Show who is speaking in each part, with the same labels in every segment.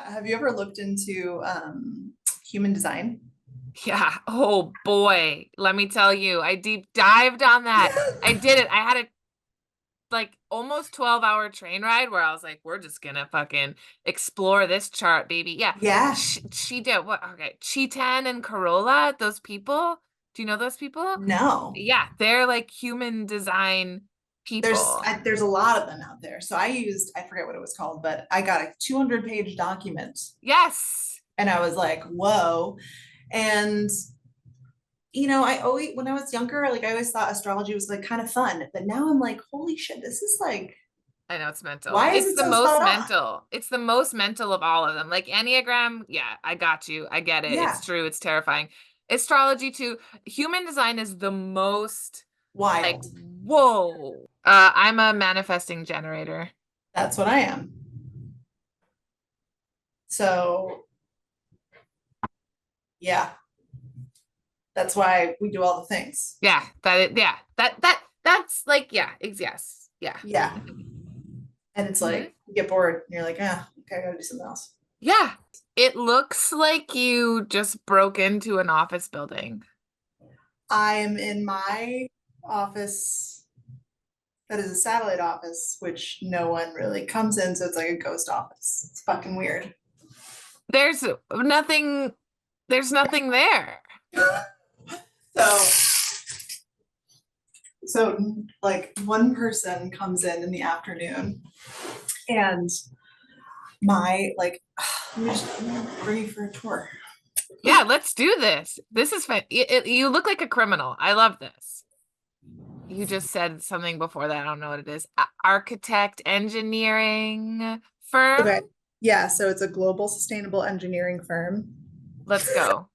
Speaker 1: Have you ever looked into human design?
Speaker 2: Yeah. Oh boy. Let me tell you, I deep dived on that. I did it. I had a almost 12-hour train ride where I was like, we're just gonna fucking explore this chart, baby. Yeah.
Speaker 1: Yeah.
Speaker 2: She did what? Okay. Cheetan and Corolla, those people. Do you know those people?
Speaker 1: No.
Speaker 2: Yeah, they're like human design people.
Speaker 1: There's a lot of them out there. So I forget what it was called, but I got a 200-page document
Speaker 2: Yes.
Speaker 1: and I was like, whoa. And I always when I was younger, like I always thought astrology was like kind of fun, but now I'm like, holy shit, this is like,
Speaker 2: I know it's mental.
Speaker 1: why is
Speaker 2: It's
Speaker 1: it
Speaker 2: the
Speaker 1: so
Speaker 2: most
Speaker 1: spot on?
Speaker 2: mental. It's the most mental of all of them. Like Enneagram, yeah, I got you. I get it. It's
Speaker 1: Yeah,
Speaker 2: true. It's terrifying. Astrology too. Human design is the most like,
Speaker 1: wild.
Speaker 2: whoa. I'm a manifesting generator.
Speaker 1: That's what I am. So yeah, that's why we do all the things.
Speaker 2: Yeah, yeah. That's like, yeah, yes. Yeah.
Speaker 1: Yeah. And it's
Speaker 2: Mhm.
Speaker 1: like you get bored and you're like, ah, okay, I gotta do something else.
Speaker 2: Yeah. It looks like you just broke into an office building.
Speaker 1: I'm in my office that is a satellite office, which no one really comes in, so it's like a ghost office. It's fucking weird.
Speaker 2: There's nothing, there's nothing there.
Speaker 1: So so like one person comes in the afternoon and my like I'm ready for a tour.
Speaker 2: Yeah, let's do this. This is fun. You look like a criminal. I love this. You just said something before that. I don't know what it is. Architect, engineering firm.
Speaker 1: Okay. Yeah, so it's a global sustainable engineering firm.
Speaker 2: Let's go.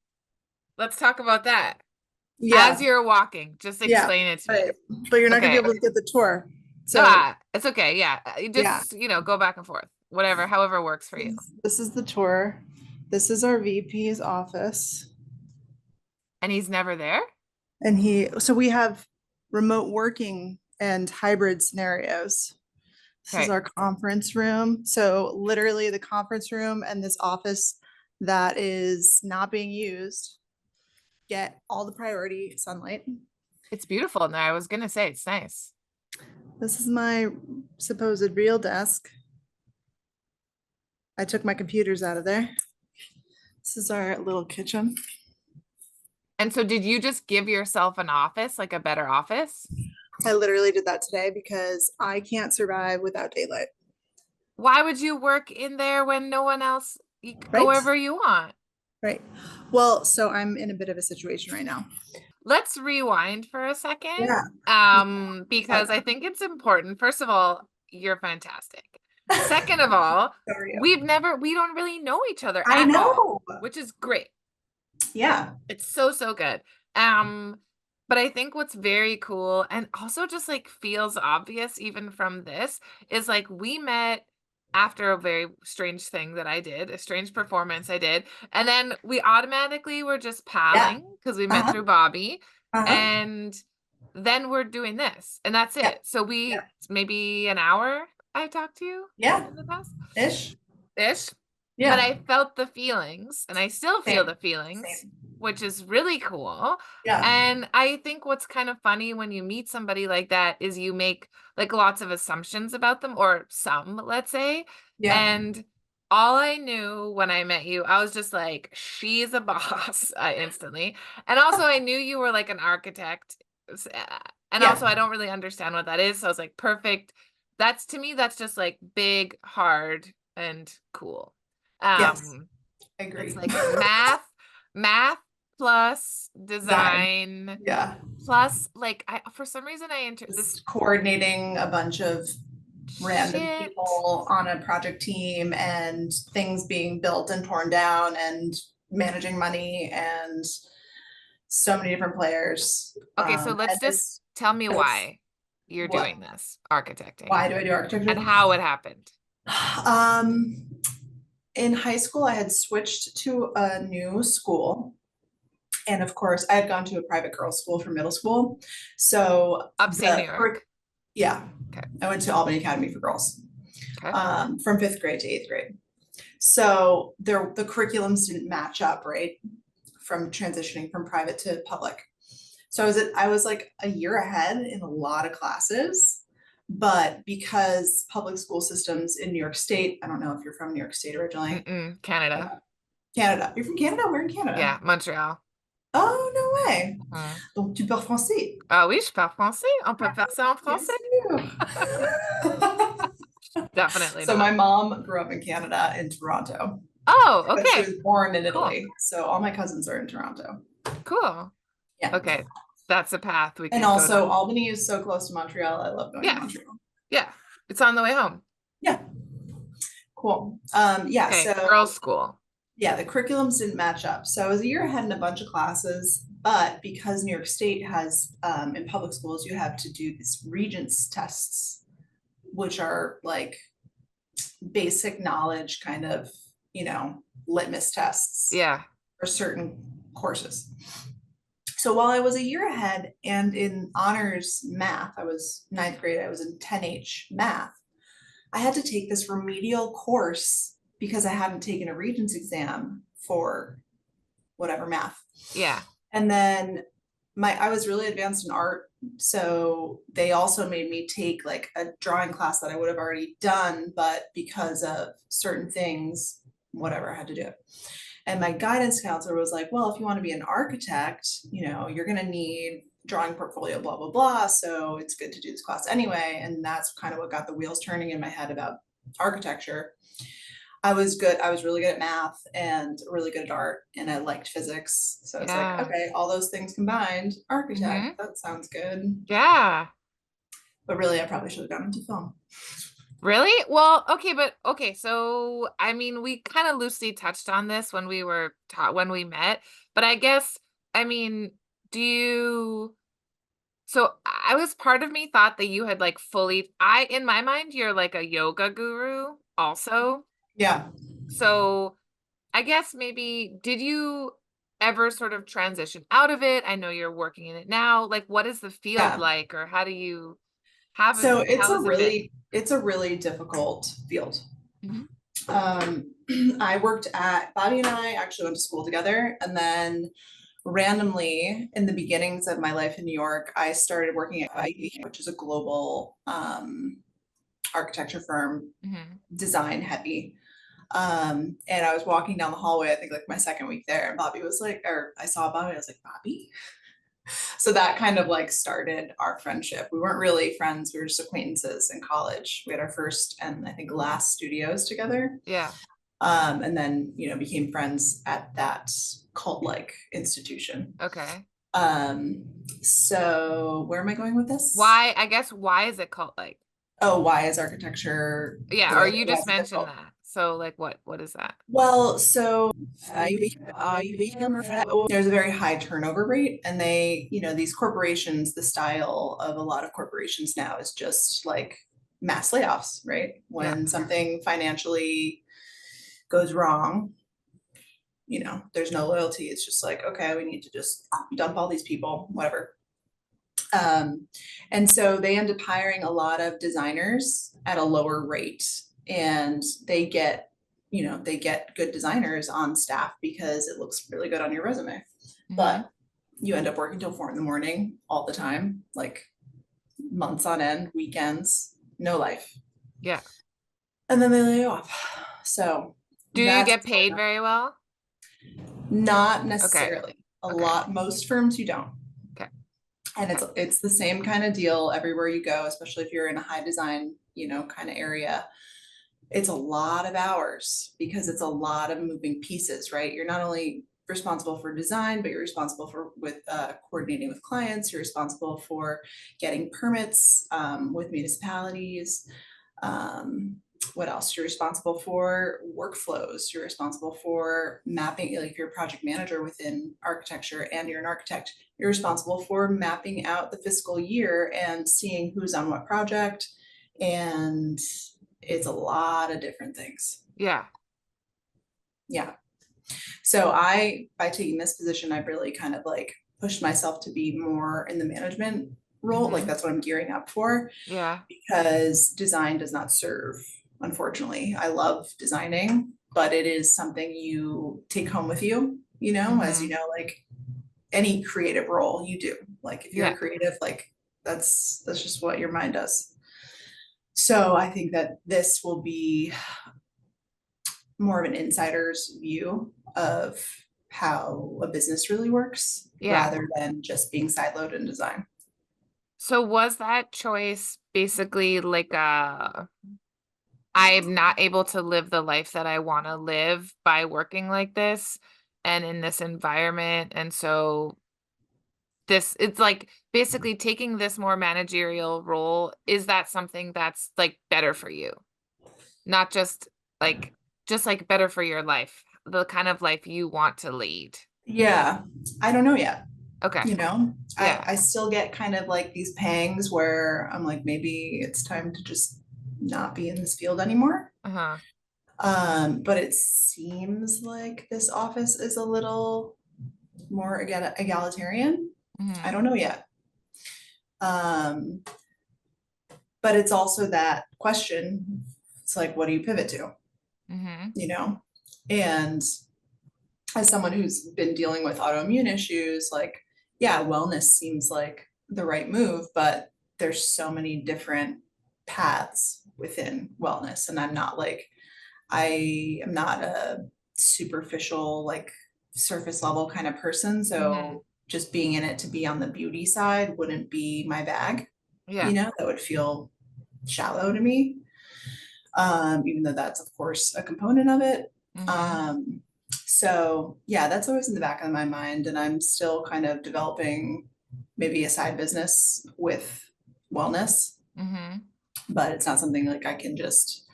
Speaker 2: Let's talk about that. As
Speaker 1: Yeah,
Speaker 2: you're walking, just
Speaker 1: yeah.
Speaker 2: explain it to me.
Speaker 1: But you're not gonna be
Speaker 2: Okay.
Speaker 1: able to get the tour. So
Speaker 2: It's okay. Yeah. You
Speaker 1: yeah,
Speaker 2: just, go back and forth. Whatever, however works for you.
Speaker 1: this is the tour. This is our VP's office.
Speaker 2: And he's never there?
Speaker 1: And so we have remote working and hybrid scenarios. This is
Speaker 2: Okay.
Speaker 1: our conference room. So literally the conference room and this office that is not being used get all the priority sunlight.
Speaker 2: It's beautiful in there. I was gonna say it's nice.
Speaker 1: This is my supposed real desk. I took my computers out of there. This is our little kitchen.
Speaker 2: And so did you just give yourself an office, like a better office?
Speaker 1: I literally did that today because I can't survive without daylight.
Speaker 2: Why would you work in there when no one else, you could go
Speaker 1: Right?
Speaker 2: wherever you want?
Speaker 1: Right. Well, so I'm in a bit of a situation right now.
Speaker 2: Let's rewind for a second.
Speaker 1: Yeah.
Speaker 2: Because I think it's important. First of all, you're fantastic. Second of all,
Speaker 1: How are you?
Speaker 2: we don't really know each other
Speaker 1: I
Speaker 2: at all,
Speaker 1: know.
Speaker 2: which is great.
Speaker 1: Yeah.
Speaker 2: It's so, so good. Um, but I think what's very cool and also just like feels obvious even from this is like we met after a very strange thing that I did, a strange performance I did. And then we automatically were just
Speaker 1: Yeah.
Speaker 2: palling because we met
Speaker 1: Uh-huh.
Speaker 2: through Bobby.
Speaker 1: Uh-huh.
Speaker 2: And then we're doing this, and that's
Speaker 1: Yeah.
Speaker 2: it. So
Speaker 1: Yeah.
Speaker 2: maybe an hour I talked to you
Speaker 1: Yeah.
Speaker 2: in the past
Speaker 1: Ish.
Speaker 2: ish. But
Speaker 1: Yeah.
Speaker 2: I felt the feelings and I still feel
Speaker 1: Same.
Speaker 2: the feelings,
Speaker 1: Same.
Speaker 2: which is really cool.
Speaker 1: Yeah.
Speaker 2: And I think what's kind of funny when you meet somebody like that is you make like lots of assumptions about them, or some, let's say.
Speaker 1: Yeah.
Speaker 2: And all I knew when I met you, I was just like, she's a boss, instantly. And also, I knew you were like an architect. And
Speaker 1: Yeah.
Speaker 2: also, I don't really understand what that is. So I was like, perfect. That's to me, that's just like big, hard, and cool.
Speaker 1: Yes.
Speaker 2: Um,
Speaker 1: I
Speaker 2: it's
Speaker 1: agree.
Speaker 2: like math plus
Speaker 1: Design.
Speaker 2: design
Speaker 1: Yeah.
Speaker 2: plus like I for some reason I enter this
Speaker 1: Just coordinating a bunch of random
Speaker 2: shit.
Speaker 1: people on a project team and things being built and torn down and managing money and so many different players.
Speaker 2: Okay, so let's
Speaker 1: And
Speaker 2: just tell me
Speaker 1: it's
Speaker 2: why you're
Speaker 1: what?
Speaker 2: doing this architecting
Speaker 1: Why do I do
Speaker 2: and
Speaker 1: architecture?
Speaker 2: how it happened.
Speaker 1: Um, in high school, I had switched to a new school. And of course, I had gone to a private girls' school for middle school. So
Speaker 2: Upstate New York.
Speaker 1: yeah,
Speaker 2: Okay.
Speaker 1: I went to Albany Academy for Girls
Speaker 2: Okay.
Speaker 1: from fifth grade to eighth grade. So the curriculums didn't match up, right? From transitioning from private to public. So I was like a year ahead in a lot of classes, but because public school systems in New York State, I don't know if you're from New York State originally.
Speaker 2: Canada.
Speaker 1: Canada. You're from Canada? Where in Canada?
Speaker 2: Yeah, Montreal.
Speaker 1: Oh, no way.
Speaker 2: Mhm.
Speaker 1: Donc tu parles français.
Speaker 2: Ah oui, je parle français. On peut faire ça en
Speaker 1: Bien
Speaker 2: français?
Speaker 1: sûr.
Speaker 2: Definitely
Speaker 1: So my
Speaker 2: not.
Speaker 1: mom grew up in Canada in Toronto,
Speaker 2: Oh,
Speaker 1: but she was
Speaker 2: okay.
Speaker 1: born in
Speaker 2: Cool.
Speaker 1: Italy. So all my cousins are in Toronto.
Speaker 2: Cool.
Speaker 1: Yeah.
Speaker 2: Okay. That's a path we
Speaker 1: And
Speaker 2: could go
Speaker 1: also
Speaker 2: down.
Speaker 1: Albany is so close to Montreal. I love going to
Speaker 2: Yeah.
Speaker 1: Montreal.
Speaker 2: Yeah. It's on the way home.
Speaker 1: Yeah. Cool. Yeah,
Speaker 2: Okay.
Speaker 1: so
Speaker 2: Girls' school.
Speaker 1: yeah, the curriculums didn't match up. So I was a year ahead in a bunch of classes, but because New York State has in public schools, you have to do these Regents tests, which are like basic knowledge kind of, litmus tests
Speaker 2: Yeah.
Speaker 1: for certain courses. So while I was a year ahead and in honors math, I was ninth grade, I was in 10H math. I had to take this remedial course because I hadn't taken a Regents exam for whatever math.
Speaker 2: Yeah.
Speaker 1: And then I was really advanced in art. So they also made me take like a drawing class that I would have already done, but because of certain things, whatever, I had to do it. And my guidance counselor was like, well, if you want to be an architect, you're going to need drawing portfolio, blah, blah, blah. So it's good to do this class anyway. And that's kind of what got the wheels turning in my head about architecture. I was good. I was really good at math and really good at art, and I liked physics. So it's like,
Speaker 2: Yeah.
Speaker 1: okay, all those things combined, architect,
Speaker 2: Mm-hmm.
Speaker 1: that sounds good.
Speaker 2: Yeah.
Speaker 1: But really, I probably should have gone into film.
Speaker 2: Really? Well, okay, but okay, so I mean, we kind of loosely touched on this when we were taught when we met, but I guess, I mean, do you so I was part of me thought that you had like fully in my mind, you're like a yoga guru also.
Speaker 1: Yeah.
Speaker 2: So I guess maybe did you ever sort of transition out of it? I know you're working in it now. Like, what is the field
Speaker 1: Yeah.
Speaker 2: like, or how do you
Speaker 1: So
Speaker 2: how has it been?
Speaker 1: it's a really difficult field.
Speaker 2: Mhm.
Speaker 1: I worked at Bobby and I actually went to school together, and then randomly in the beginnings of my life in New York, I started working at Ivy, which is a global architecture firm,
Speaker 2: Mhm.
Speaker 1: design heavy. And I was walking down the hallway, I think like my second week there, and Bobby was like, or I saw Bobby, I was like, Bobby? So that kind of like started our friendship. We weren't really friends, we were just acquaintances in college. We had our first and I think last studios together.
Speaker 2: Yeah.
Speaker 1: And then, became friends at that cult-like institution.
Speaker 2: Okay.
Speaker 1: So where am I going with this?
Speaker 2: Why, I guess, why is it called like,
Speaker 1: Oh, why is architecture
Speaker 2: yeah,
Speaker 1: the
Speaker 2: or
Speaker 1: way
Speaker 2: you
Speaker 1: why
Speaker 2: just
Speaker 1: is it
Speaker 2: mentioned
Speaker 1: difficult?
Speaker 2: that. So like what is that?
Speaker 1: Well, so there's a very high turnover rate, and these corporations, the style of a lot of corporations now is just like mass layoffs, right?
Speaker 2: Yeah.
Speaker 1: When something financially goes wrong, there's no loyalty. It's just like, okay, we need to just dump all these people, whatever. And so they end up hiring a lot of designers at a lower rate, and they get good designers on staff because it looks really good on your resume.
Speaker 2: Mhm.
Speaker 1: But you end up working till 4 in the morning all the time, like months on end, weekends, no life.
Speaker 2: Yeah.
Speaker 1: And then they lay you off. So
Speaker 2: Do you
Speaker 1: that's
Speaker 2: get paid very well?
Speaker 1: not
Speaker 2: Okay.
Speaker 1: necessarily.
Speaker 2: Okay.
Speaker 1: Most firms you don't.
Speaker 2: Okay.
Speaker 1: And it's the same kind of deal everywhere you go, especially if you're in a high design, kind of area. It's a lot of hours because it's a lot of moving pieces, right? You're not only responsible for design, but you're responsible for coordinating with clients. You're responsible for getting permits with municipalities. What else? You're responsible for workflows. You're responsible for mapping, like if you're a project manager within architecture and you're an architect, you're responsible for mapping out the fiscal year and seeing who's on what project. And it's a lot of different things.
Speaker 2: Yeah.
Speaker 1: Yeah. So by taking this position, I've really kind of like pushed myself to be more in the management role. Like
Speaker 2: Mhm.
Speaker 1: that's what I'm gearing up for,
Speaker 2: Yeah.
Speaker 1: because design does not serve, unfortunately. I love designing, but it is something you take home with you, as you
Speaker 2: Mhm.
Speaker 1: know, like any creative role you do. Like if you're a
Speaker 2: Yeah.
Speaker 1: creative, like that's just what your mind does. So I think that this will be more of an insider's view of how a business really works
Speaker 2: Yeah.
Speaker 1: rather than just being siloed in design.
Speaker 2: So was that choice basically like I'm not able to live the life that I want to live by working like this and in this environment, and so this it's like basically taking this more managerial role, is that something that's like better for you? Not like just like better for your life, the kind of life you want to lead.
Speaker 1: Yeah, I don't know yet.
Speaker 2: Okay.
Speaker 1: I
Speaker 2: Yeah.
Speaker 1: I still get kind of like these pangs where I'm like, maybe it's time to just not be in this field anymore.
Speaker 2: Uh-huh.
Speaker 1: But it seems like this office is a little more egalitarian. I
Speaker 2: Mhm.
Speaker 1: don't know yet. Um, but it's also that question. It's like, what do you pivot to?
Speaker 2: Mhm.
Speaker 1: You know? And as someone who's been dealing with autoimmune issues, like, yeah, wellness seems like the right move, but there's so many different paths within wellness. And I am not a superficial, like surface level kind of person.
Speaker 2: Mhm.
Speaker 1: So just being in it to be on the beauty side wouldn't be my bag,
Speaker 2: Yeah.
Speaker 1: that would feel shallow to me. Even though that's of course a component of it.
Speaker 2: Mhm.
Speaker 1: So yeah, that's always in the back of my mind, and I'm still kind of developing maybe a side business with wellness,
Speaker 2: Mhm.
Speaker 1: but it's not something like I can just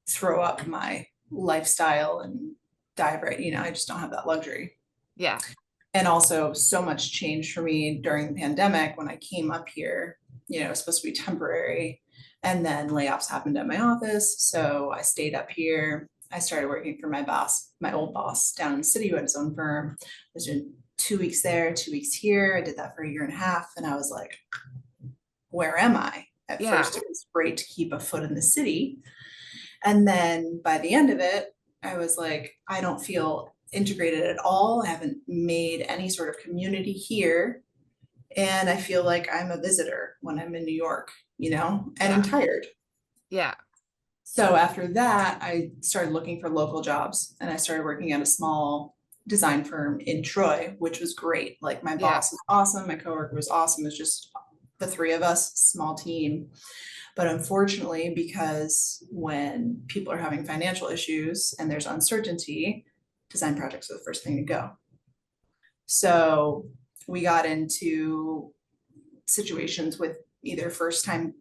Speaker 1: throw up my lifestyle and dive right. I just don't have that luxury.
Speaker 2: Yeah.
Speaker 1: And also, so much changed for me during the pandemic when I came up here. It was supposed to be temporary, and then layoffs happened at my office. So I stayed up here. I started working for my boss, my old boss down in the city who had his own firm. I was doing 2 weeks there, 2 weeks here. I did that for a year and a half. And I was like, where am I? At
Speaker 2: Yeah.
Speaker 1: first, it was great to keep a foot in the city. And then by the end of it, I was like, I don't feel integrated at all. I haven't made any sort of community here. And I feel like I'm a visitor when I'm in New York, and I'm
Speaker 2: Yeah.
Speaker 1: tired.
Speaker 2: Yeah.
Speaker 1: So after that, I started looking for local jobs and I started working at a small design firm in Troy, which was great. Like my
Speaker 2: Yeah.
Speaker 1: boss was awesome, my coworker was awesome. It was just the three of us, small team. But unfortunately, because when people are having financial issues and there's uncertainty, design projects are the first thing to go. So we got into situations with either first time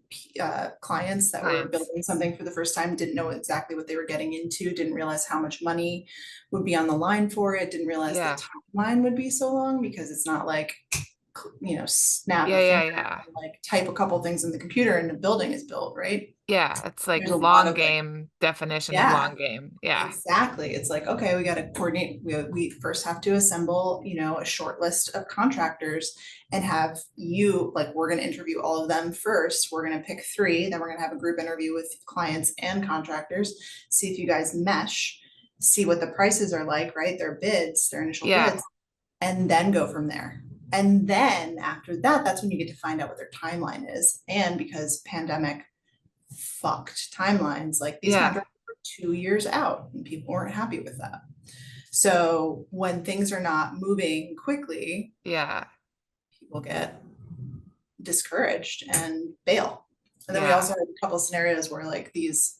Speaker 1: clients that were
Speaker 2: Clients.
Speaker 1: building something for the first time, didn't know exactly what they were getting into, didn't realize how much money would be on the line for it, didn't realize the
Speaker 2: Yeah.
Speaker 1: timeline would be so long because it's not like, snap
Speaker 2: Yeah,
Speaker 1: a
Speaker 2: yeah,
Speaker 1: finger
Speaker 2: yeah.
Speaker 1: and like type a couple things in the computer and a building is built, right?
Speaker 2: Yeah, it's like
Speaker 1: There's a lot
Speaker 2: long
Speaker 1: of like,
Speaker 2: game definition of
Speaker 1: yeah,
Speaker 2: long game. Yeah.
Speaker 1: exactly. It's like, okay, we got to coordinate. We first have to assemble, a short list of contractors and have we're going to interview all of them first. We're going to pick three, then we're going to have a group interview with clients and contractors, see if you guys mesh, see what the prices are like, right? Their bids, their initial
Speaker 2: Yeah.
Speaker 1: bids, and then go from there. And then after that, that's when you get to find out what their timeline is. And because pandemic fucked timelines, like these
Speaker 2: Yeah.
Speaker 1: contracts were 2 years out and people weren't happy with that. So when things are not moving quickly,
Speaker 2: Yeah.
Speaker 1: people get discouraged and bail. And then we
Speaker 2: Yeah.
Speaker 1: also had a couple of scenarios where like these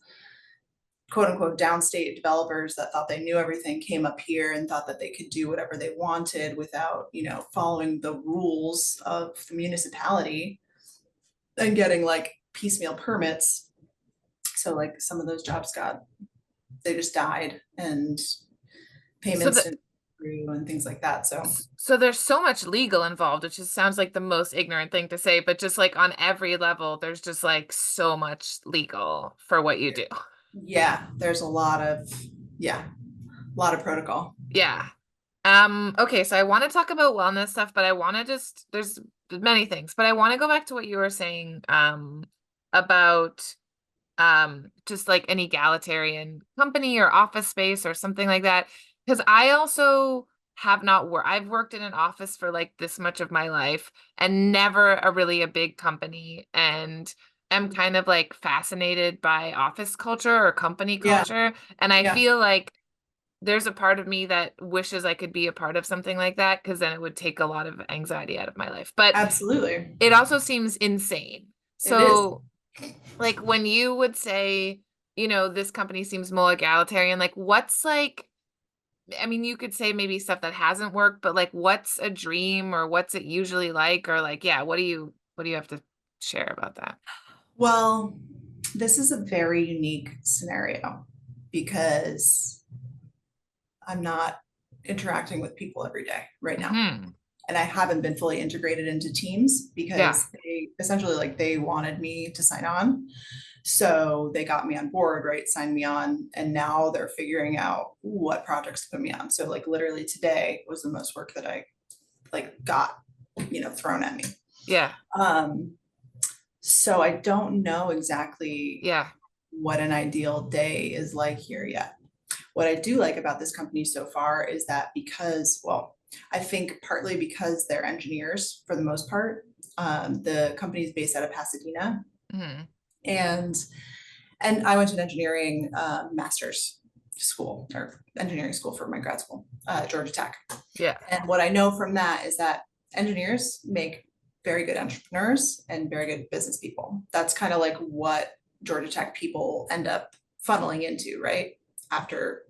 Speaker 1: quote unquote downstate developers that thought they knew everything came up here and thought that they could do whatever they wanted without, following the rules of the municipality and getting like piecemeal permits. So like some of those jobs they just died and
Speaker 2: So
Speaker 1: payments
Speaker 2: the
Speaker 1: didn't go through and things like that. So
Speaker 2: so there's so much legal involved, which just sounds like the most ignorant thing to say, but just like on every level, there's just like so much legal for what you do.
Speaker 1: yeah, there's yeah, a lot of protocol.
Speaker 2: Yeah. Okay, so I want to talk about wellness stuff, but I want to just there's many things, but I want to go back to what you were saying about just like an egalitarian company or office space or something like that. Because I also have not worked, I've worked in an office for like this much of my life and never a really a big company. And I'm kind of like fascinated by office culture or company
Speaker 1: Yeah,
Speaker 2: culture. And I
Speaker 1: yeah,
Speaker 2: feel like there's a part of me that wishes I could be a part of something like that because then it would take a lot of anxiety out of my life. But
Speaker 1: absolutely.
Speaker 2: it also seems insane.
Speaker 1: It is.
Speaker 2: So, like when you would say, this company seems more egalitarian, like what's like, I mean, you could say maybe stuff that hasn't worked, but like what's a dream or what's it usually like? Or like, yeah, what do you have to share about that?
Speaker 1: Well, this is a very unique scenario because I'm not interacting with people every day right now.
Speaker 2: Hmm.
Speaker 1: And I haven't been fully integrated into teams
Speaker 2: Yeah.
Speaker 1: because they essentially like they wanted me to sign on. So they got me on board, right? Signed me on. And now they're figuring out what projects to put me on. So like literally today was the most work that I like got, thrown at me.
Speaker 2: Yeah.
Speaker 1: Um, so I don't know exactly
Speaker 2: Yeah.
Speaker 1: what an ideal day is like here yet. What I do like about this company so far is that because, well, I think partly because they're engineers for the most part. The company is based out of Pasadena,
Speaker 2: Hmm.
Speaker 1: and I went to an engineering master's school or engineering school for my grad school, Georgia Tech.
Speaker 2: Yeah.
Speaker 1: And what I know from that is that engineers make very good entrepreneurs and very good business people. That's kind of like what Georgia Tech people end up funneling into, right? After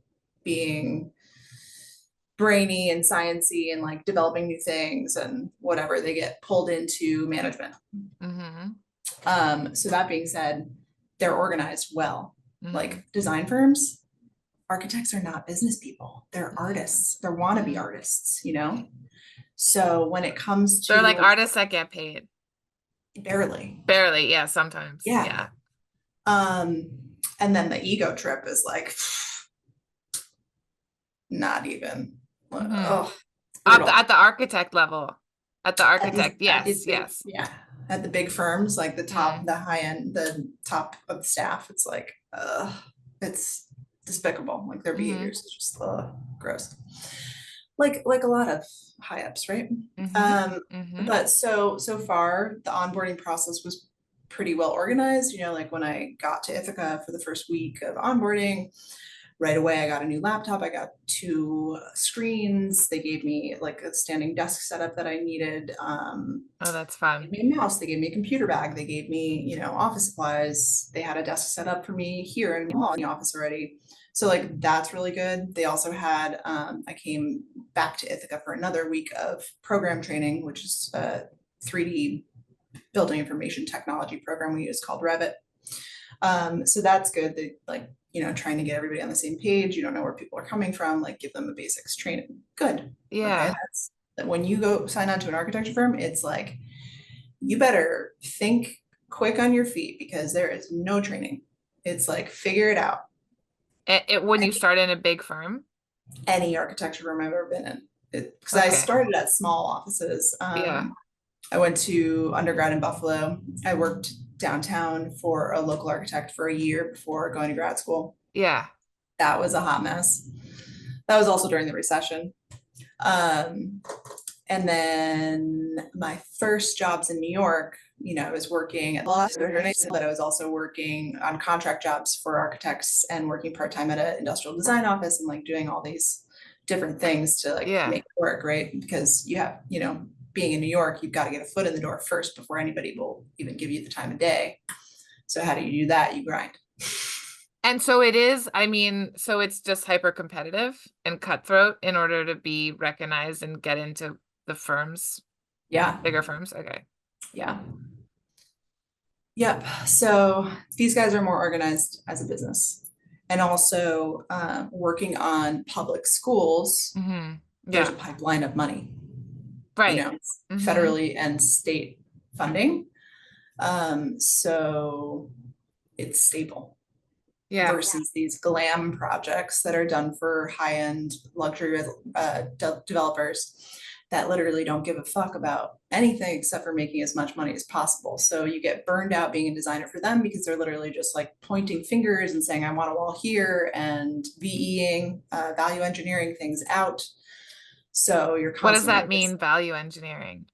Speaker 1: being brainy and sciency and like developing new things and whatever, they get pulled into management.
Speaker 2: Hmm.
Speaker 1: So that being said, they're organized well.
Speaker 2: Hmm.
Speaker 1: Like design firms, architects are not business people. They're
Speaker 2: Hmm.
Speaker 1: artists. They're wannabe
Speaker 2: Hmm.
Speaker 1: artists. So when it comes
Speaker 2: They're like
Speaker 1: to
Speaker 2: artists that get paid.
Speaker 1: barely,
Speaker 2: Barely. Yeah. Sometimes.
Speaker 1: yeah.
Speaker 2: Yeah.
Speaker 1: Um, and then the ego trip is like not even.
Speaker 2: Hmm.
Speaker 1: Oh,
Speaker 2: At the,
Speaker 1: brutal.
Speaker 2: at the architect level. At the architect.
Speaker 1: At these
Speaker 2: Yes.
Speaker 1: big,
Speaker 2: Yes.
Speaker 1: yeah, at the big firms, like
Speaker 2: Mm.
Speaker 1: the high end, the top of the staff, it's like, it's despicable. Like their
Speaker 2: Hmm.
Speaker 1: behaviors is just gross. Like a lot of high ups, right?
Speaker 2: Hmm.
Speaker 1: Um,
Speaker 2: Hmm.
Speaker 1: but so far the onboarding process was pretty well organized. Like when I got to Ithaca for the first week of onboarding, right away I got a new laptop. I got two screens. They gave me like a standing desk setup that I needed.
Speaker 2: Oh, that's
Speaker 1: They gave
Speaker 2: fun.
Speaker 1: me a mouse. They gave me a computer bag. They gave me, office supplies. They had a desk set up for me here in the office already. So like that's really good. They also had I came back to Ithaca for another week of program training, which is a 3D building information technology program we use called Revit. So that's good. They like, trying to get everybody on the same page. You don't know where people are coming from, like give them a basics training. Good. Okay.
Speaker 2: Yeah.
Speaker 1: That's when you go sign on to an architecture firm, it's like you better think quick on your feet because there is no training. It's like figure it out.
Speaker 2: When you start in a big firm.
Speaker 1: Any architecture firm I've ever been in. Because I
Speaker 2: Okay.
Speaker 1: started at small offices.
Speaker 2: Yeah.
Speaker 1: I went to undergrad in Buffalo. I worked downtown for a local architect for a year before going to grad school.
Speaker 2: Yeah.
Speaker 1: That was a hot mess. That was also during the recession. Um, and then my first jobs in New York, I was working at the last, but I was also working on contract jobs for architects and working part-time at an industrial design office and like doing all these different things to like
Speaker 2: Yeah.
Speaker 1: make it work, right? Because you have, being in New York, you've got to get a foot in the door first before anybody will even give you the time of day. So how do you do that? You grind.
Speaker 2: And so it is, I mean, so it's just hyper competitive and cutthroat in order to be recognized and get into the firms,
Speaker 1: Yeah.
Speaker 2: bigger firms. Okay.
Speaker 1: Yeah. Yep. So these guys are more organized as a business. And also working on public schools,
Speaker 2: Hmm.
Speaker 1: there's a
Speaker 2: Yeah.
Speaker 1: pipeline of money,
Speaker 2: Right. Hmm.
Speaker 1: federally and state funding. So it's stable
Speaker 2: Yeah.
Speaker 1: versus these glam projects that are done for high-end luxury developers that literally don't give a fuck about anything except for making as much money as possible. So you get burned out being a designer for them because they're literally just like pointing fingers and saying, I want a wall here, and VEing, value engineering things out. So you're
Speaker 2: What does
Speaker 1: constantly
Speaker 2: that
Speaker 1: just
Speaker 2: mean, value engineering?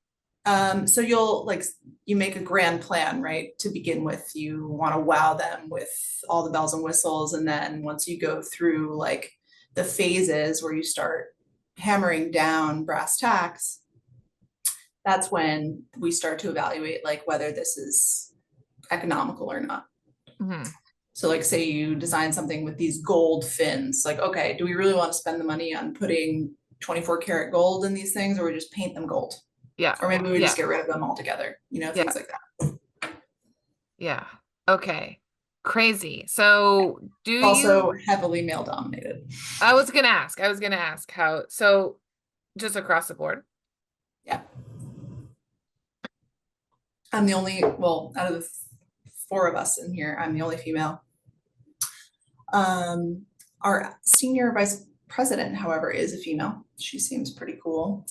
Speaker 1: so you'll like you make a grand plan, right? To begin with, you want to wow them with all the bells and whistles, and then once you go through like the phases where you start hammering down brass tacks, that's when we start to evaluate like whether this is economical or not.
Speaker 2: Hmm.
Speaker 1: So like say you design something with these gold fins, like, okay, do we really want to spend the money on putting 24 karat gold in these things, or we just paint them gold?
Speaker 2: Yeah.
Speaker 1: Or maybe we just
Speaker 2: Yeah.
Speaker 1: get rid of them altogether,
Speaker 2: Yeah.
Speaker 1: things like that.
Speaker 2: Yeah. Okay. Crazy. So do
Speaker 1: Also
Speaker 2: you,
Speaker 1: heavily male dominated.
Speaker 2: I was gonna ask how, so just across the board.
Speaker 1: Yeah. I'm the only, well, out of the four of us in here, I'm the only female. Um, our senior vice president, however, is a female. She seems pretty cool.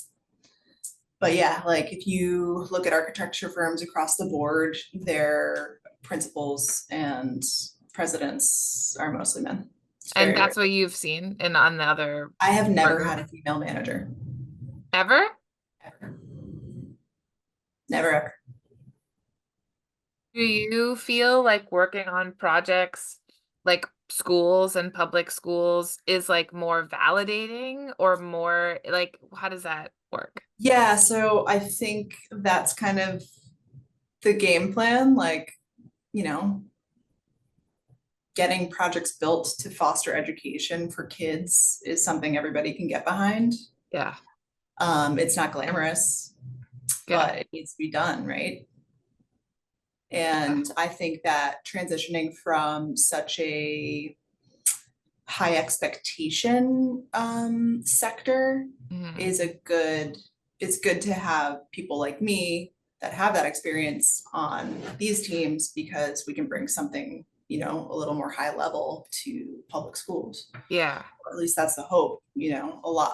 Speaker 1: But yeah, like if you look at architecture firms across the board, their principals and presidents are mostly men. It's
Speaker 2: And
Speaker 1: very rare.
Speaker 2: that's what you've seen in on the other
Speaker 1: I have never
Speaker 2: partner
Speaker 1: had a female manager.
Speaker 2: ever?
Speaker 1: Ever. Never ever.
Speaker 2: Do you feel like working on projects like schools and public schools is like more validating or more like how does that work?
Speaker 1: Yeah, so I think that's kind of the game plan, like, you know, getting projects built to foster education for kids is something everybody can get behind.
Speaker 2: Yeah.
Speaker 1: It's not glamorous,
Speaker 2: Yeah.
Speaker 1: but it needs to be done, right?
Speaker 2: Yeah.
Speaker 1: And I think that transitioning from such a high expectation sector
Speaker 2: Mhm.
Speaker 1: is a good, it's good to have people like me that have that experience on these teams because we can bring something, a little more high level to public schools.
Speaker 2: Yeah.
Speaker 1: Or at least that's the hope,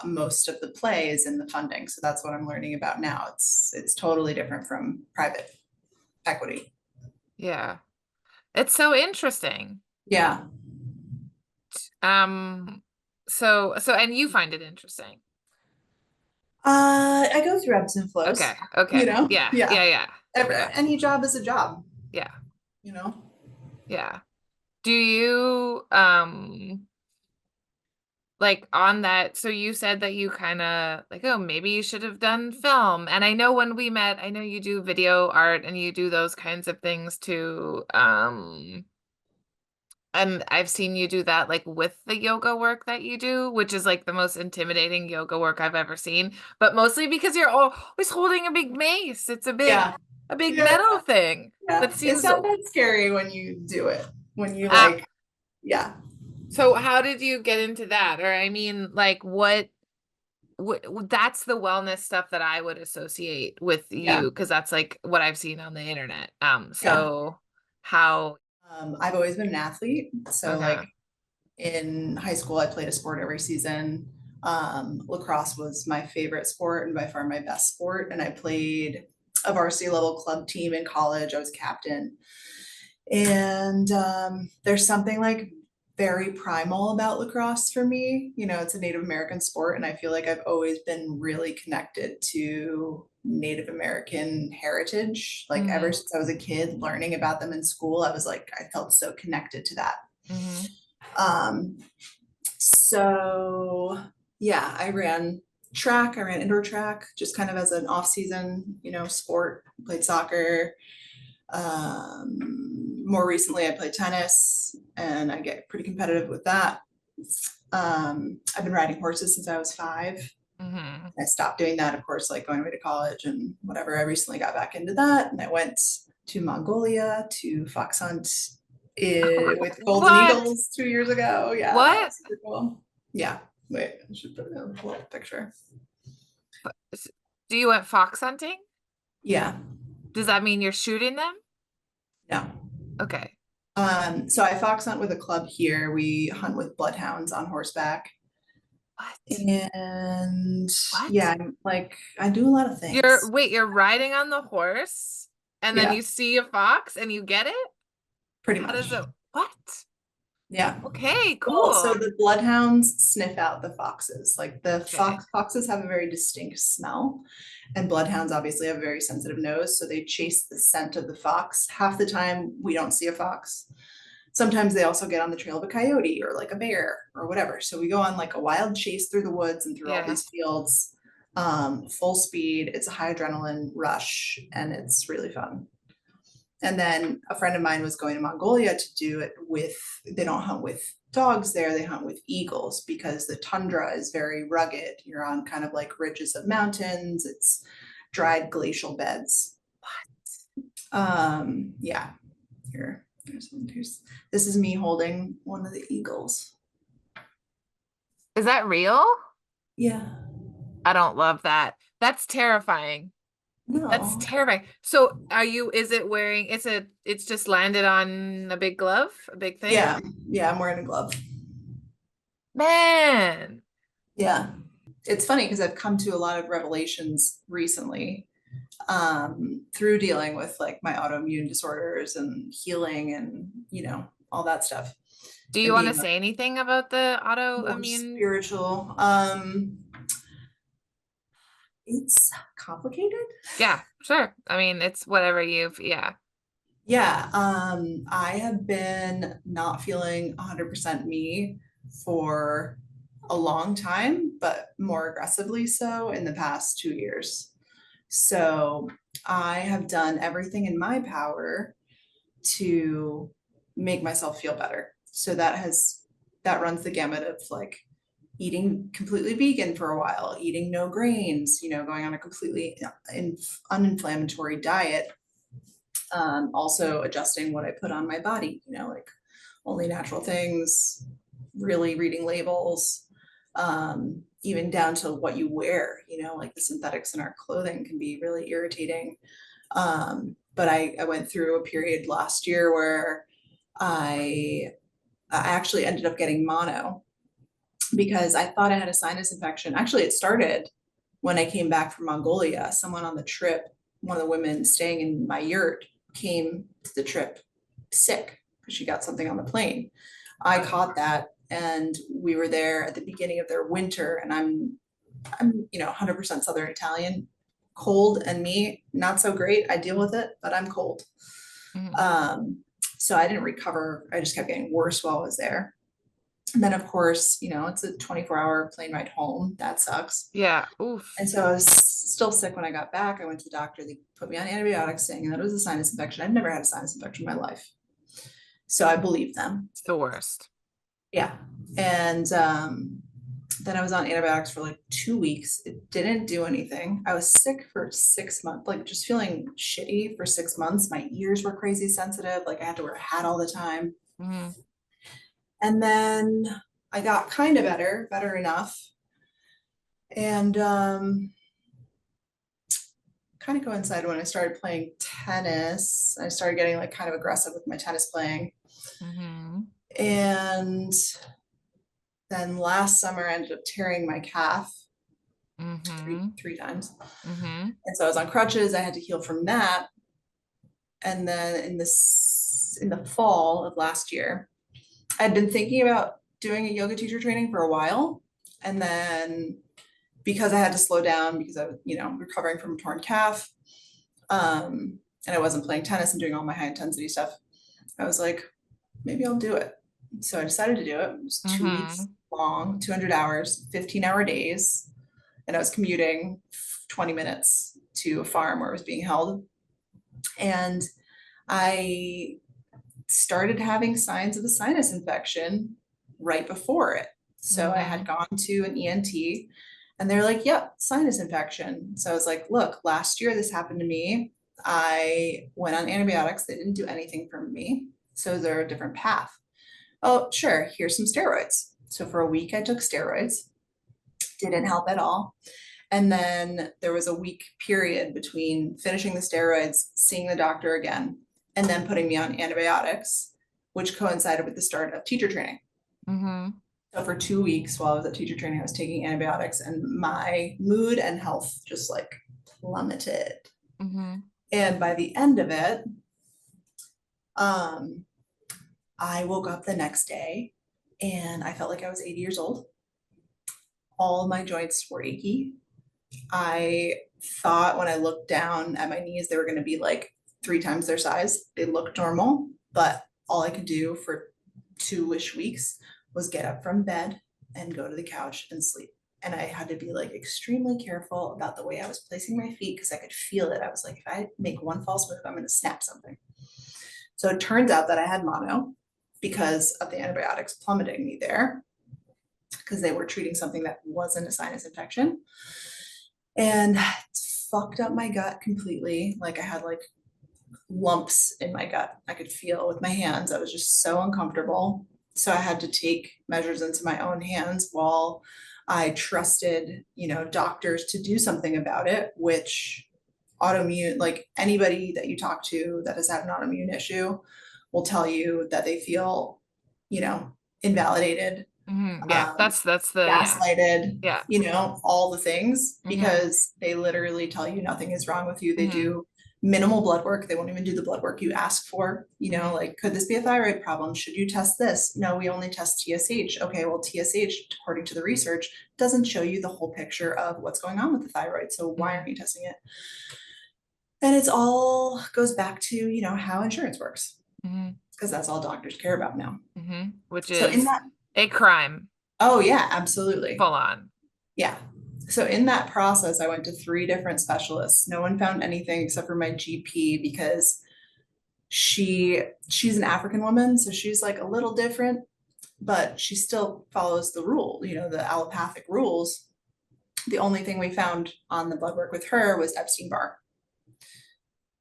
Speaker 1: most of the play is in the funding. So that's what I'm learning about now. It's totally different from private equity.
Speaker 2: Yeah. It's so interesting.
Speaker 1: Yeah.
Speaker 2: Um, so and you find it interesting.
Speaker 1: I go through ebbs and
Speaker 2: Okay.
Speaker 1: flows,
Speaker 2: Okay. Yeah.
Speaker 1: yeah.
Speaker 2: Yeah. Yeah. Yeah.
Speaker 1: Any job is a job,
Speaker 2: Yeah.
Speaker 1: you know?
Speaker 2: Yeah. Do you like on that, so you said that you kind of like, oh, maybe you should have done film. And I know when we met, I know you do video art and you do those kinds of things too. And I've seen you do that like with the yoga work that you do, which is like the most intimidating yoga work I've ever seen, but mostly because you're always holding a big mace. It's
Speaker 1: Yeah.
Speaker 2: a big
Speaker 1: Yeah.
Speaker 2: metal thing
Speaker 1: Yeah.
Speaker 2: that
Speaker 1: It's
Speaker 2: seems
Speaker 1: not that scary when you do it, when you
Speaker 2: uh,
Speaker 1: like, yeah.
Speaker 2: so how did you get into that? Or I mean, like that's the wellness stuff that I would associate with
Speaker 1: Yeah.
Speaker 2: you because that's like what I've seen on the internet.
Speaker 1: Yeah.
Speaker 2: So how
Speaker 1: I've always been an athlete. So
Speaker 2: okay.
Speaker 1: like in high school, I played a sport every season. Lacrosse was my favorite sport and by far my best sport. And I played a varsity level club team in college. I was captain. And there's something like very primal about lacrosse for me. It's a Native American sport, and I feel like I've always been really connected to Native American heritage. Like ever
Speaker 2: Mm-hmm.
Speaker 1: since I was a kid, learning about them in school, I was like, I felt so connected to that.
Speaker 2: Mm-hmm.
Speaker 1: Um, so yeah, I ran track, I ran indoor track just kind of as an off season, sport, played soccer. More recently, I play tennis and I get pretty competitive with that. I've been riding horses since I was 5.
Speaker 2: Mm-hmm.
Speaker 1: I stopped doing that, of course, like going away to college and whatever. I recently got back into that and I went to Mongolia to fox hunt with golden
Speaker 2: What?
Speaker 1: eagles 2 years ago. Yeah, that
Speaker 2: What?
Speaker 1: was super cool. Yeah, wait, I should put a little picture.
Speaker 2: S- Do you went fox hunting?
Speaker 1: Yeah,
Speaker 2: Does that mean you're shooting them?
Speaker 1: no.
Speaker 2: Okay.
Speaker 1: So I fox hunt with a club here. We hunt with bloodhounds on horseback.
Speaker 2: What?
Speaker 1: And
Speaker 2: What?
Speaker 1: yeah, like I do a lot of things.
Speaker 2: You're riding on the horse and then
Speaker 1: Yeah,
Speaker 2: you see a fox and you get it?
Speaker 1: pretty
Speaker 2: How
Speaker 1: much.
Speaker 2: does it? What?
Speaker 1: Yeah.
Speaker 2: Okay,
Speaker 1: Well, so
Speaker 2: cool.
Speaker 1: the bloodhounds sniff out the foxes. Like the
Speaker 2: Okay.
Speaker 1: foxes have a very distinct smell, and bloodhounds obviously have a very sensitive nose, so they chase the scent of the fox. Half the time we don't see a fox. Sometimes they also get on the trail of a coyote or like a bear or whatever. So we go on like a wild chase through the woods and through all
Speaker 2: Yeah.
Speaker 1: these fields, full speed. It's a high adrenaline rush and it's really fun. And then a friend of mine was going to Mongolia to do it with, they don't hunt with dogs there, they hunt with eagles because the tundra is very rugged. You're on kind of like ridges of mountains, it's dried glacial beds. Yeah, here's this is me holding one of the eagles.
Speaker 2: Is that real?
Speaker 1: Yeah,
Speaker 2: I don't love that. That's terrifying. That's
Speaker 1: no.
Speaker 2: terrifying. So is it wearing, it's just landed on a big glove, a big thing?
Speaker 1: Yeah, yeah, I'm wearing a glove.
Speaker 2: Man.
Speaker 1: Yeah. It's funny because I've come to a lot of revelations recently through dealing with like my autoimmune disorders and healing and, all that stuff.
Speaker 2: Do you
Speaker 1: And
Speaker 2: want to
Speaker 1: being like
Speaker 2: say anything about the
Speaker 1: more
Speaker 2: autoimmune?
Speaker 1: spiritual. It's complicated.
Speaker 2: Yeah, sure. I mean, it's whatever yeah.
Speaker 1: Yeah, I have been not feeling 100% me for a long time, but more aggressively so in the past 2 years. So I have done everything in my power to make myself feel better. So that runs the gamut of like eating completely vegan for a while, eating no grains, going on a completely uninflammatory diet, also adjusting what I put on my body, like only natural things, really reading labels, even down to what you wear, like the synthetics in our clothing can be really irritating. But I went through a period last year where I, I actually ended up getting mono because I thought I had a sinus infection. Actually, it started when I came back from Mongolia. Someone on the trip, one of the women staying in my yurt, came to the trip sick because she got something on the plane. I caught that and we were there at the beginning of their winter and I'm 100% Southern Italian. Cold and me, not so great. I deal with it, but I'm cold.
Speaker 2: Mhm.
Speaker 1: Um, so I didn't recover. I just kept getting worse while I was there. And then, of course, it's a 24-hour plane ride home. That sucks.
Speaker 2: Yeah.
Speaker 1: And
Speaker 2: Oof.
Speaker 1: so I was still sick when I got back. I went to the doctor. They put me on antibiotics saying that it was a sinus infection. I've never had a sinus infection in my life. So I believed them.
Speaker 2: It's the worst.
Speaker 1: Yeah. And then I was on antibiotics for like 2 weeks. It didn't do anything. I was sick for 6 months, like just feeling shitty for 6 months. My ears were crazy sensitive. Like I had to wear a hat all the time.
Speaker 2: Mhm.
Speaker 1: And then I got kind of better enough. And kind of coincided when I started playing tennis. I started getting like kind of aggressive with my tennis playing.
Speaker 2: Mhm.
Speaker 1: And then last summer I ended up tearing my calf
Speaker 2: Mhm.
Speaker 1: three times.
Speaker 2: Mhm.
Speaker 1: And so I was on crutches. I had to heal from that. And then in the fall of last year, I'd been thinking about doing a yoga teacher training for a while. And then because I had to slow down because I was, recovering from a torn calf, and I wasn't playing tennis and doing all my high intensity stuff, I was like, maybe I'll do it. So I decided to do it. It was 2 weeks
Speaker 2: Mhm.
Speaker 1: long, 200 hours, 15-hour days. And I was commuting 20 minutes to a farm where it was being held. And I started having signs of a sinus infection right before it. So I had
Speaker 2: Mhm.
Speaker 1: gone to an ENT and they're like, yep, sinus infection. So I was like, look, last year this happened to me. I went on antibiotics. They didn't do anything for me. So is there a different path? Oh, sure. Here's some steroids. So for a week, I took steroids. Didn't help at all. And then there was a week period between finishing the steroids, seeing the doctor again, and then putting me on antibiotics, which coincided with the start of teacher training.
Speaker 2: Mhm.
Speaker 1: So for 2 weeks while I was at teacher training, I was taking antibiotics and my mood and health just like plummeted.
Speaker 2: Mm-hmm.
Speaker 1: And by the end of it, um, I woke up the next day and I felt like I was 80 years old. All of my joints were achy. I thought when I looked down at my knees, they were going to be like 3 times their size. They looked normal, but all I could do for 2-ish weeks was get up from bed and go to the couch and sleep. And I had to be like extremely careful about the way I was placing my feet because I could feel it. I was like, if I make one false move, I'm going to snap something. So it turns out that I had mono because of the antibiotics plummeting me there because they were treating something that wasn't a sinus infection. And it fucked up my gut completely. Like I had like lumps in my gut. I could feel with my hands. I was just so uncomfortable. So I had to take measures into my own hands while I trusted, doctors to do something about it, which autoimmune, like anybody that you talk to that has had an autoimmune issue will tell you that they feel, you know, invalidated,
Speaker 2: Mm-hmm. Yeah,
Speaker 1: um,
Speaker 2: that's the yeah.
Speaker 1: gaslighted,
Speaker 2: Yeah.
Speaker 1: all the things
Speaker 2: Mm-hmm.
Speaker 1: because they literally tell you nothing is wrong with you. They
Speaker 2: Mm-hmm.
Speaker 1: do minimal blood work. They won't even do the blood work you ask for.
Speaker 2: Mm-hmm.
Speaker 1: Like, could this be a thyroid problem? Should you test this? No, we only test TSH. Okay, well, TSH, according to the research, doesn't show you the whole picture of what's going on with the thyroid. So why
Speaker 2: Mm-hmm.
Speaker 1: aren't you testing it? And it's all goes back to, how insurance works,
Speaker 2: Mm-hmm.
Speaker 1: because that's all doctors care about now.
Speaker 2: Mm-hmm. Which
Speaker 1: So in
Speaker 2: is
Speaker 1: that,
Speaker 2: a crime,
Speaker 1: oh yeah, absolutely.
Speaker 2: full on.
Speaker 1: Yeah. So in that process, I went to 3 different specialists. No one found anything except for my GP because she's an African woman, so she's like a little different, but she still follows the rule, the allopathic rules. The only thing we found on the blood work with her was Epstein-Barr,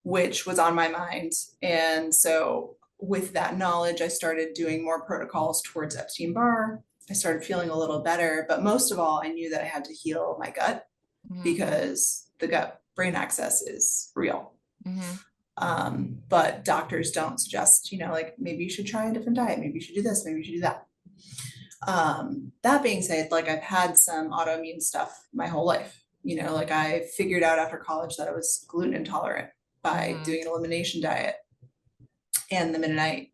Speaker 1: which was on my mind. And so with that knowledge, I started doing more protocols towards Epstein-Barr. I started feeling a little better, but most of all, I knew that I had to heal my gut
Speaker 2: Mm-hmm.
Speaker 1: because the gut brain access is real.
Speaker 2: Mm-hmm.
Speaker 1: But doctors don't suggest, like maybe you should try a different diet, maybe you should do this, maybe you should do that. That being said, like I've had some autoimmune stuff my whole life. Like I figured out after college that I was gluten intolerant by
Speaker 2: Mm-hmm.
Speaker 1: doing an elimination diet. And the minute I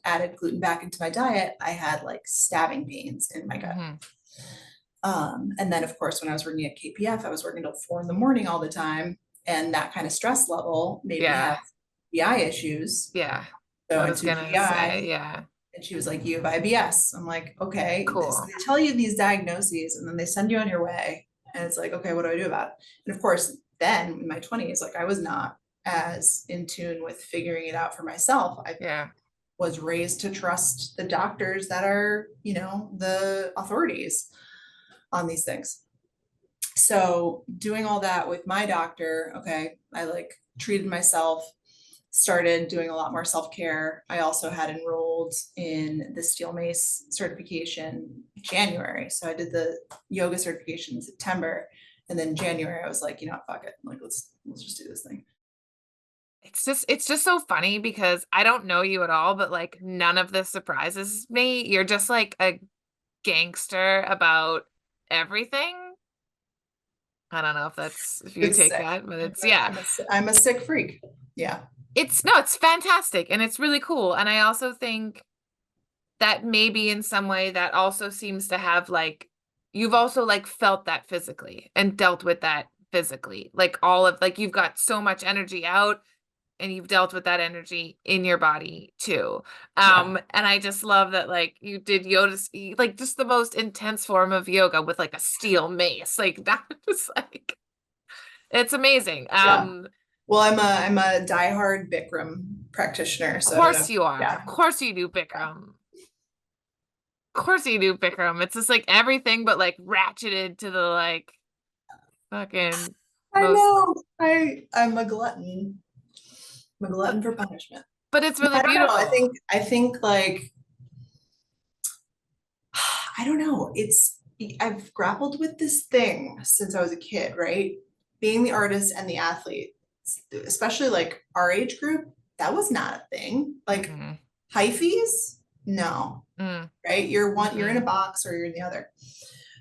Speaker 1: added gluten back into my diet, I had like stabbing pains in my gut.
Speaker 2: Mm-hmm.
Speaker 1: And then, of course, when I was working at KPF, I was working till 4 in the morning all the time. And that kind of stress level made me
Speaker 2: Yeah.
Speaker 1: have GI issues.
Speaker 2: Yeah.
Speaker 1: So I
Speaker 2: I
Speaker 1: went
Speaker 2: was
Speaker 1: to
Speaker 2: gonna say,
Speaker 1: GI
Speaker 2: yeah.
Speaker 1: and she was like, you have IBS. I'm like, okay. So
Speaker 2: Cool.
Speaker 1: they tell you these diagnoses and then they send you on your way. And it's like, okay, what do I do about it? And of course, then in my 20s, like I was not as in tune with figuring it out for myself. I
Speaker 2: Yeah.
Speaker 1: was raised to trust the doctors that are, the authorities on these things. So doing all that with my doctor, okay, I like treated myself, started doing a lot more self-care. I also had enrolled in the Steel Mace certification January. So I did the yoga certification in September. And then January, I was like, fuck it. Like, let's just do this thing.
Speaker 2: It's just so funny because I don't know you at all, but like none of this surprises me. You're just like a gangster about everything. I don't know if you
Speaker 1: It's
Speaker 2: take
Speaker 1: sick.
Speaker 2: that, but
Speaker 1: I'm
Speaker 2: it's
Speaker 1: a,
Speaker 2: yeah.
Speaker 1: I'm a, I'm a sick freak. Yeah.
Speaker 2: It's no, it's fantastic and it's really cool. And I also think that maybe in some way that also seems to have like you've also like felt that physically and dealt with that physically. Like all of like you've got so much energy out and you've dealt with that energy in your body too.
Speaker 1: Yeah.
Speaker 2: And I just love that like you did yoga, like just the most intense form of yoga with like a steel mace. Like that was like it's amazing.
Speaker 1: Yeah. Well, I'm a diehard Bikram practitioner,
Speaker 2: Of
Speaker 1: so I don't know.
Speaker 2: course you are.
Speaker 1: Yeah.
Speaker 2: Of course you do
Speaker 1: Yeah.
Speaker 2: Bikram. Of course you do Bikram. It's just like everything but like ratcheted to the like fucking
Speaker 1: I
Speaker 2: most
Speaker 1: know. I'm a glutton. I'm a glutton for punishment.
Speaker 2: but it's
Speaker 1: No,
Speaker 2: really
Speaker 1: I don't know. I
Speaker 2: beautiful.
Speaker 1: think I think like I don't know. I've grappled with this thing since I was a kid, right? Being the artist and the athlete, especially like our age group, that was not a thing. Like
Speaker 2: Mm-mm.
Speaker 1: hyphies, no. right? You're one, you're in a
Speaker 2: Mm-hmm.
Speaker 1: box or you're in the other.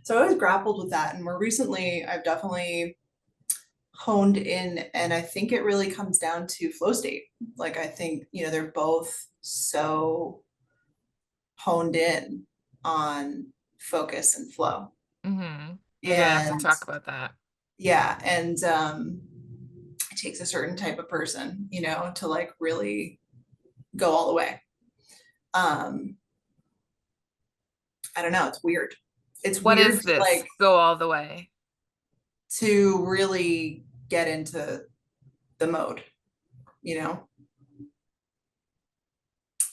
Speaker 1: So I always grappled with that. And more recently, I've definitely honed in, and I think it really comes down to flow state. Like, I think, they're both so honed in on focus and flow.
Speaker 2: Mm-hmm. We're gonna have to
Speaker 1: And
Speaker 2: talk about that.
Speaker 1: yeah, and it takes a certain type of person, to like really go all the way. Um, I don't know, it's weird. It's
Speaker 2: What
Speaker 1: weird
Speaker 2: is
Speaker 1: to
Speaker 2: this?
Speaker 1: like
Speaker 2: Go all the way.
Speaker 1: to really get into the mode, you know?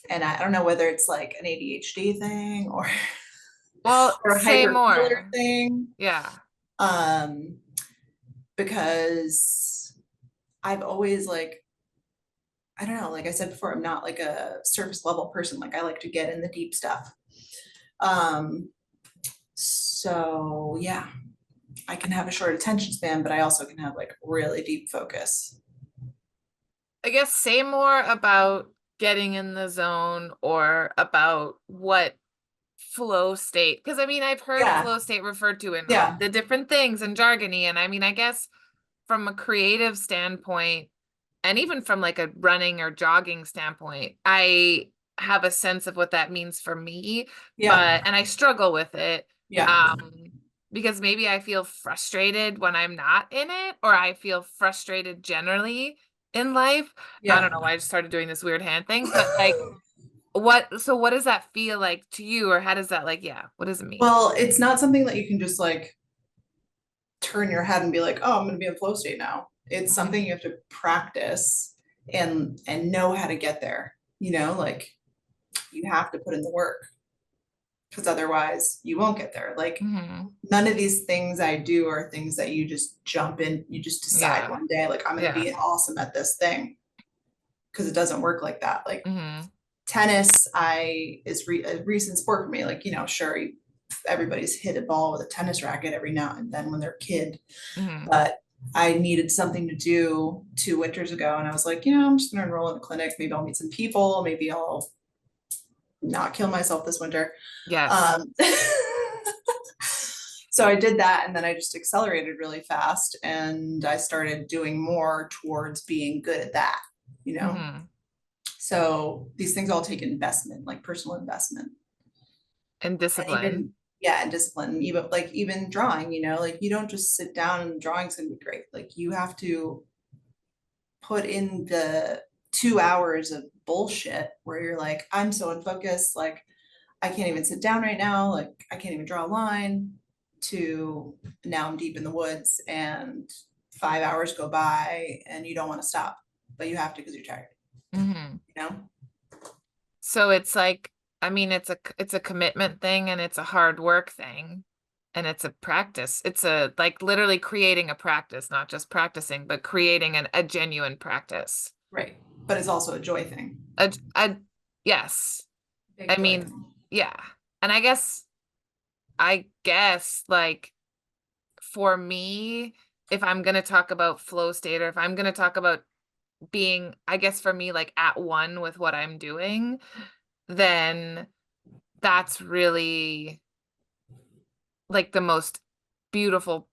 Speaker 1: And I don't know whether it's like an ADHD thing or
Speaker 2: Well,
Speaker 1: or a
Speaker 2: say
Speaker 1: hyperventilator
Speaker 2: more.
Speaker 1: thing.
Speaker 2: Yeah.
Speaker 1: Um, because I've always like, I don't know, like I said before, I'm not like a surface level person. Like I like to get in the deep stuff. Um, so yeah, I can have a short attention span, but I also can have like really deep focus.
Speaker 2: I guess say more about getting in the zone or about what flow state. Because I mean, I've heard
Speaker 1: Yeah,
Speaker 2: flow state referred to in all
Speaker 1: yeah,
Speaker 2: the different things and jargony. And I mean, I guess from a creative standpoint, and even from like a running or jogging standpoint, I have a sense of what that means for me,
Speaker 1: yeah,
Speaker 2: and I struggle with it.
Speaker 1: yeah,
Speaker 2: Um, because maybe I feel frustrated when I'm not in it, or I feel frustrated generally in life. I
Speaker 1: yeah.
Speaker 2: don't know why I just started doing this weird hand thing, but like what does that feel like to you, or how does that like, yeah, what does it mean?
Speaker 1: Well, it's not something that you can just like turn your head and be like, oh, I'm going to be in flow state now. It's something
Speaker 2: Mm-hmm.
Speaker 1: you have to practice and know how to get there. Like you have to put in the work because otherwise you won't get there. Like
Speaker 2: Mm-hmm.
Speaker 1: none of these things I do are things that you just jump in, you just decide
Speaker 2: Yeah.
Speaker 1: one day, like I'm going to
Speaker 2: Yeah.
Speaker 1: be awesome at this thing because it doesn't work like that. Like
Speaker 2: Mm-hmm.
Speaker 1: tennis, is a recent sport for me. Like, sure, everybody's hit a ball with a tennis racket every now and then when they're a kid,
Speaker 2: Mm-hmm.
Speaker 1: but I needed something to do 2 winters ago. And I was like, I'm just going to enroll in a clinic. Maybe I'll meet some people. Maybe I'll not kill myself this winter.
Speaker 2: Yes.
Speaker 1: Um, so I did that. And then I just accelerated really fast. And I started doing more towards being good at that, you know?
Speaker 2: Mm-hmm.
Speaker 1: So these things all take investment, like personal investment.
Speaker 2: And
Speaker 1: And even,
Speaker 2: discipline.
Speaker 1: yeah, and discipline, even drawing, like you don't just sit down and drawing's gonna be great. Like you have to put in the 2 hours of bullshit where you're like, I'm so unfocused, like I can't even sit down right now, like I can't even draw a line, to now I'm deep in the woods and 5 hours go by and you don't want to stop, but you have to because you're tired,
Speaker 2: Mm-hmm.
Speaker 1: you know?
Speaker 2: So it's like, I mean, it's a commitment thing and it's a hard work thing and it's a practice. It's a like literally creating a practice, not just practicing, but creating a genuine practice.
Speaker 1: Right. But it's also a joy thing,
Speaker 2: A yes.
Speaker 1: big
Speaker 2: I
Speaker 1: joy
Speaker 2: mean,
Speaker 1: thing.
Speaker 2: yeah. And I guess like for me, if I'm gonna talk about flow state or if I'm gonna talk about being, I guess for me, like at one with what I'm doing, then that's really like the most beautiful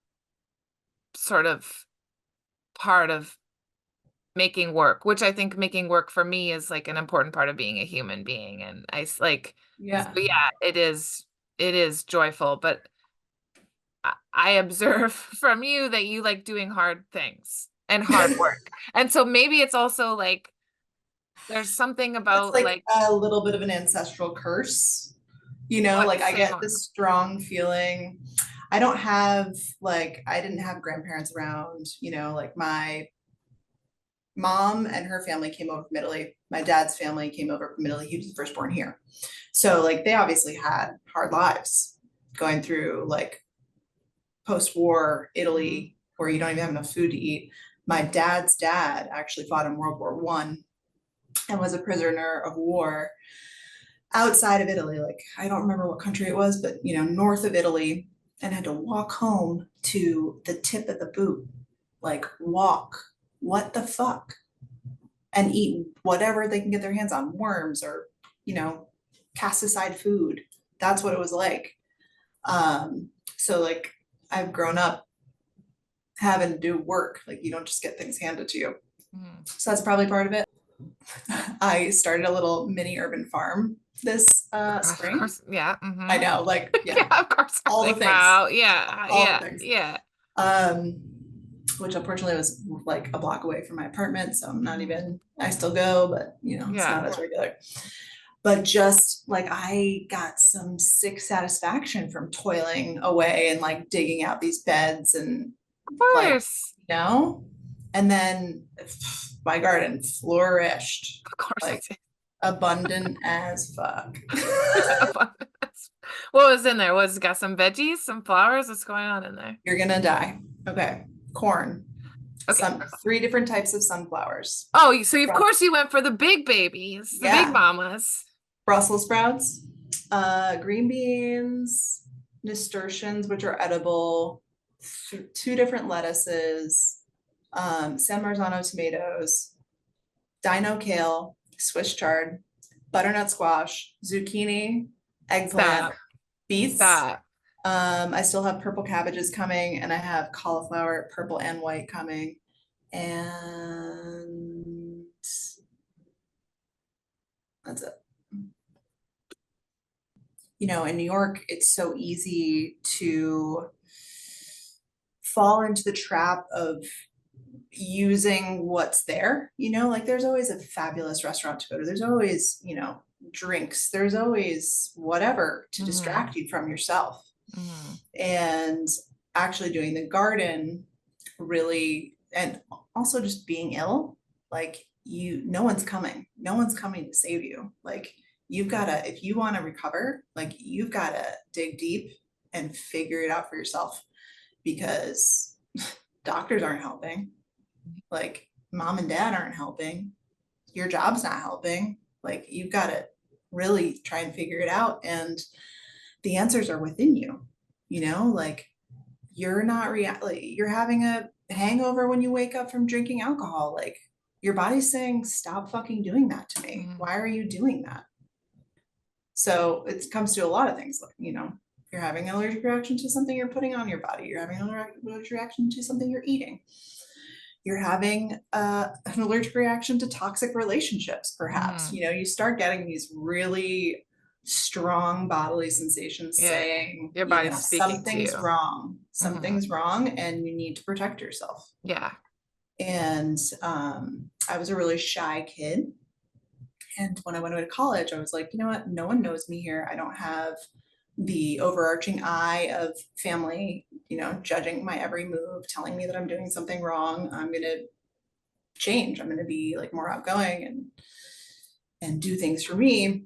Speaker 2: sort of part of making work, which I think making work for me is like an important part of being a human being. And like, so
Speaker 1: Yeah.
Speaker 2: yeah, it is joyful, but I observe from you that you like doing hard things and hard work. And so maybe it's also like there's something
Speaker 1: It's
Speaker 2: about
Speaker 1: like
Speaker 2: like
Speaker 1: a little bit of an ancestral curse,
Speaker 2: what
Speaker 1: like I
Speaker 2: say
Speaker 1: get
Speaker 2: more.
Speaker 1: this strong feeling. I don't have like, I didn't have grandparents around, like my mom and her family came over from Italy. My dad's family came over from Italy. He was the firstborn here. So like they obviously had hard lives going through like post-war
Speaker 2: Hmm.
Speaker 1: Italy where you don't even have enough food to eat. My dad's dad actually fought in World War I and was a prisoner of war outside of Italy. Like I don't remember what country it was, but north of Italy, and had to walk home to the tip of the boot. Like walk. What the fuck? And eat whatever they can get their hands on, worms or, you know, cast aside food. That's what it was like. So like I've grown up having to do work. Like you don't just get things handed to you.
Speaker 2: Mhm.
Speaker 1: So that's probably part of it. I started a little mini urban farm this
Speaker 2: Of
Speaker 1: spring.
Speaker 2: course, yeah,
Speaker 1: I
Speaker 2: mhm.
Speaker 1: know, like, yeah,
Speaker 2: Yeah, of course, I'm
Speaker 1: all the
Speaker 2: like,
Speaker 1: things,
Speaker 2: wow, yeah,
Speaker 1: all the
Speaker 2: yeah,
Speaker 1: things.
Speaker 2: yeah.
Speaker 1: Um, which unfortunately was like a block away from my apartment, so I'm not
Speaker 2: Mhm.
Speaker 1: even, I still go, but you know, it's
Speaker 2: Yeah.
Speaker 1: not as regular. But just like I got some sick satisfaction from toiling away and like digging out these beds and
Speaker 2: Of
Speaker 1: like,
Speaker 2: course.
Speaker 1: you know, and then my garden flourished
Speaker 2: Of course
Speaker 1: like
Speaker 2: it
Speaker 1: abundant as fuck.
Speaker 2: did. What was in there? Was got some veggies, some flowers? What's going on in there?
Speaker 1: You're gonna die. Okay. Corn.
Speaker 2: Okay.
Speaker 1: Some 3 different types of sunflowers.
Speaker 2: Oh, so of course you went for the big babies, the big
Speaker 1: Yeah.
Speaker 2: mamas.
Speaker 1: Brussels sprouts, green beans, nasturtiums, which are edible, 2 different lettuces, San Marzano tomatoes, dino kale, Swiss chard, butternut squash, zucchini, eggplant,
Speaker 2: Stop.
Speaker 1: beets.
Speaker 2: Stop.
Speaker 1: I still have purple cabbages coming, and I have cauliflower, purple and white coming. And that's it. You know, in New York, it's so easy to fall into the trap of using what's there. You know, like there's always a fabulous restaurant to go to. There's always, you know, drinks. There's always whatever to
Speaker 2: Mhm.
Speaker 1: distract you from yourself.
Speaker 2: Mhm.
Speaker 1: And actually doing the garden really, and also just being ill, like you, no one's coming. No one's coming to save you. Like you've gotta, if you want to recover, like you've gotta dig deep and figure it out for yourself because doctors aren't helping. Like mom and dad aren't helping. Your job's not helping. Like you've got to really try and figure it out. And the answers are within you. You know, like you're not like you're having a hangover when you wake up from drinking alcohol. Like your body's saying, stop fucking doing that to me.
Speaker 2: Mhm.
Speaker 1: Why are you doing that? So it comes to a lot of things, like, you know, you're having an allergic reaction to something you're putting on your body, you're having an allergic reaction to something you're eating, you're having an allergic reaction to toxic relationships, perhaps.
Speaker 2: Mhm.
Speaker 1: You know, you start getting these really strong bodily sensations
Speaker 2: Yeah.
Speaker 1: saying,
Speaker 2: Your
Speaker 1: you
Speaker 2: body's
Speaker 1: know,
Speaker 2: speaking to you. Mhm.
Speaker 1: something's wrong, and you need to protect yourself.
Speaker 2: Yeah.
Speaker 1: And I was a really shy kid. And when I went away to college, I was like, you know what? No one knows me here. I don't have the overarching eye of family, you know, judging my every move, telling me that I'm doing something wrong. I'm going to change. I'm going to be like more outgoing and do things for me.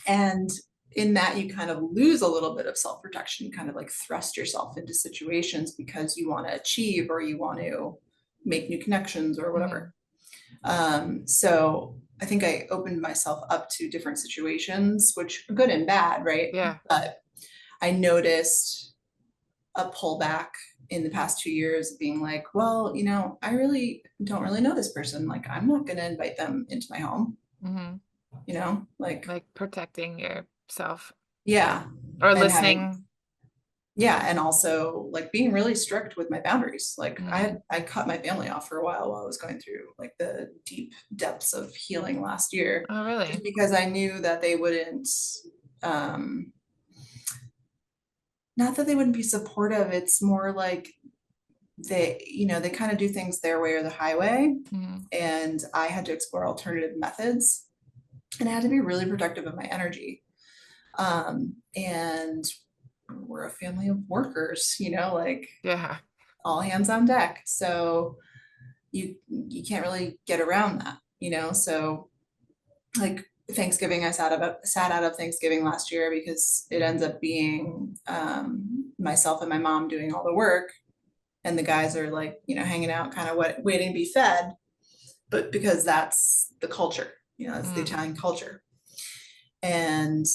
Speaker 1: And in that, you kind of lose a little bit of self protection. You kind of like thrust yourself into situations because you want to achieve or you want to make new connections or
Speaker 2: Mhm.
Speaker 1: whatever. So I think I opened myself up to different situations, which are good and bad, right?
Speaker 2: Yeah.
Speaker 1: But I noticed a pullback in the past 2 years being like, well, you know, I really don't really know this person. Like, I'm not going to invite them into my home,
Speaker 2: Mhm.
Speaker 1: you know, like,
Speaker 2: Like protecting yourself
Speaker 1: yeah.
Speaker 2: or
Speaker 1: And having,
Speaker 2: listening.
Speaker 1: yeah. And also like being really strict with my boundaries. Like,
Speaker 2: Mhm.
Speaker 1: I cut my family off for a while I was going through like the deep depths of healing last year,
Speaker 2: Oh,
Speaker 1: just
Speaker 2: really?
Speaker 1: because I knew that they wouldn't, um, not that they wouldn't be supportive. It's more like they, you know, they kind of do things their way or the highway.
Speaker 2: Mhm.
Speaker 1: And I had to explore alternative methods, and I had to be really protective of my energy. And we're a family of workers, you know, like
Speaker 2: Yeah.
Speaker 1: all hands on deck. So you can't really get around that, you know. So like Thanksgiving, I sat out of Thanksgiving last year because it ends up being myself and my mom doing all the work, and the guys are like, you know, hanging out, kind of waiting to be fed. But because that's the culture, you know, that's the
Speaker 2: Mhm.
Speaker 1: Italian culture. And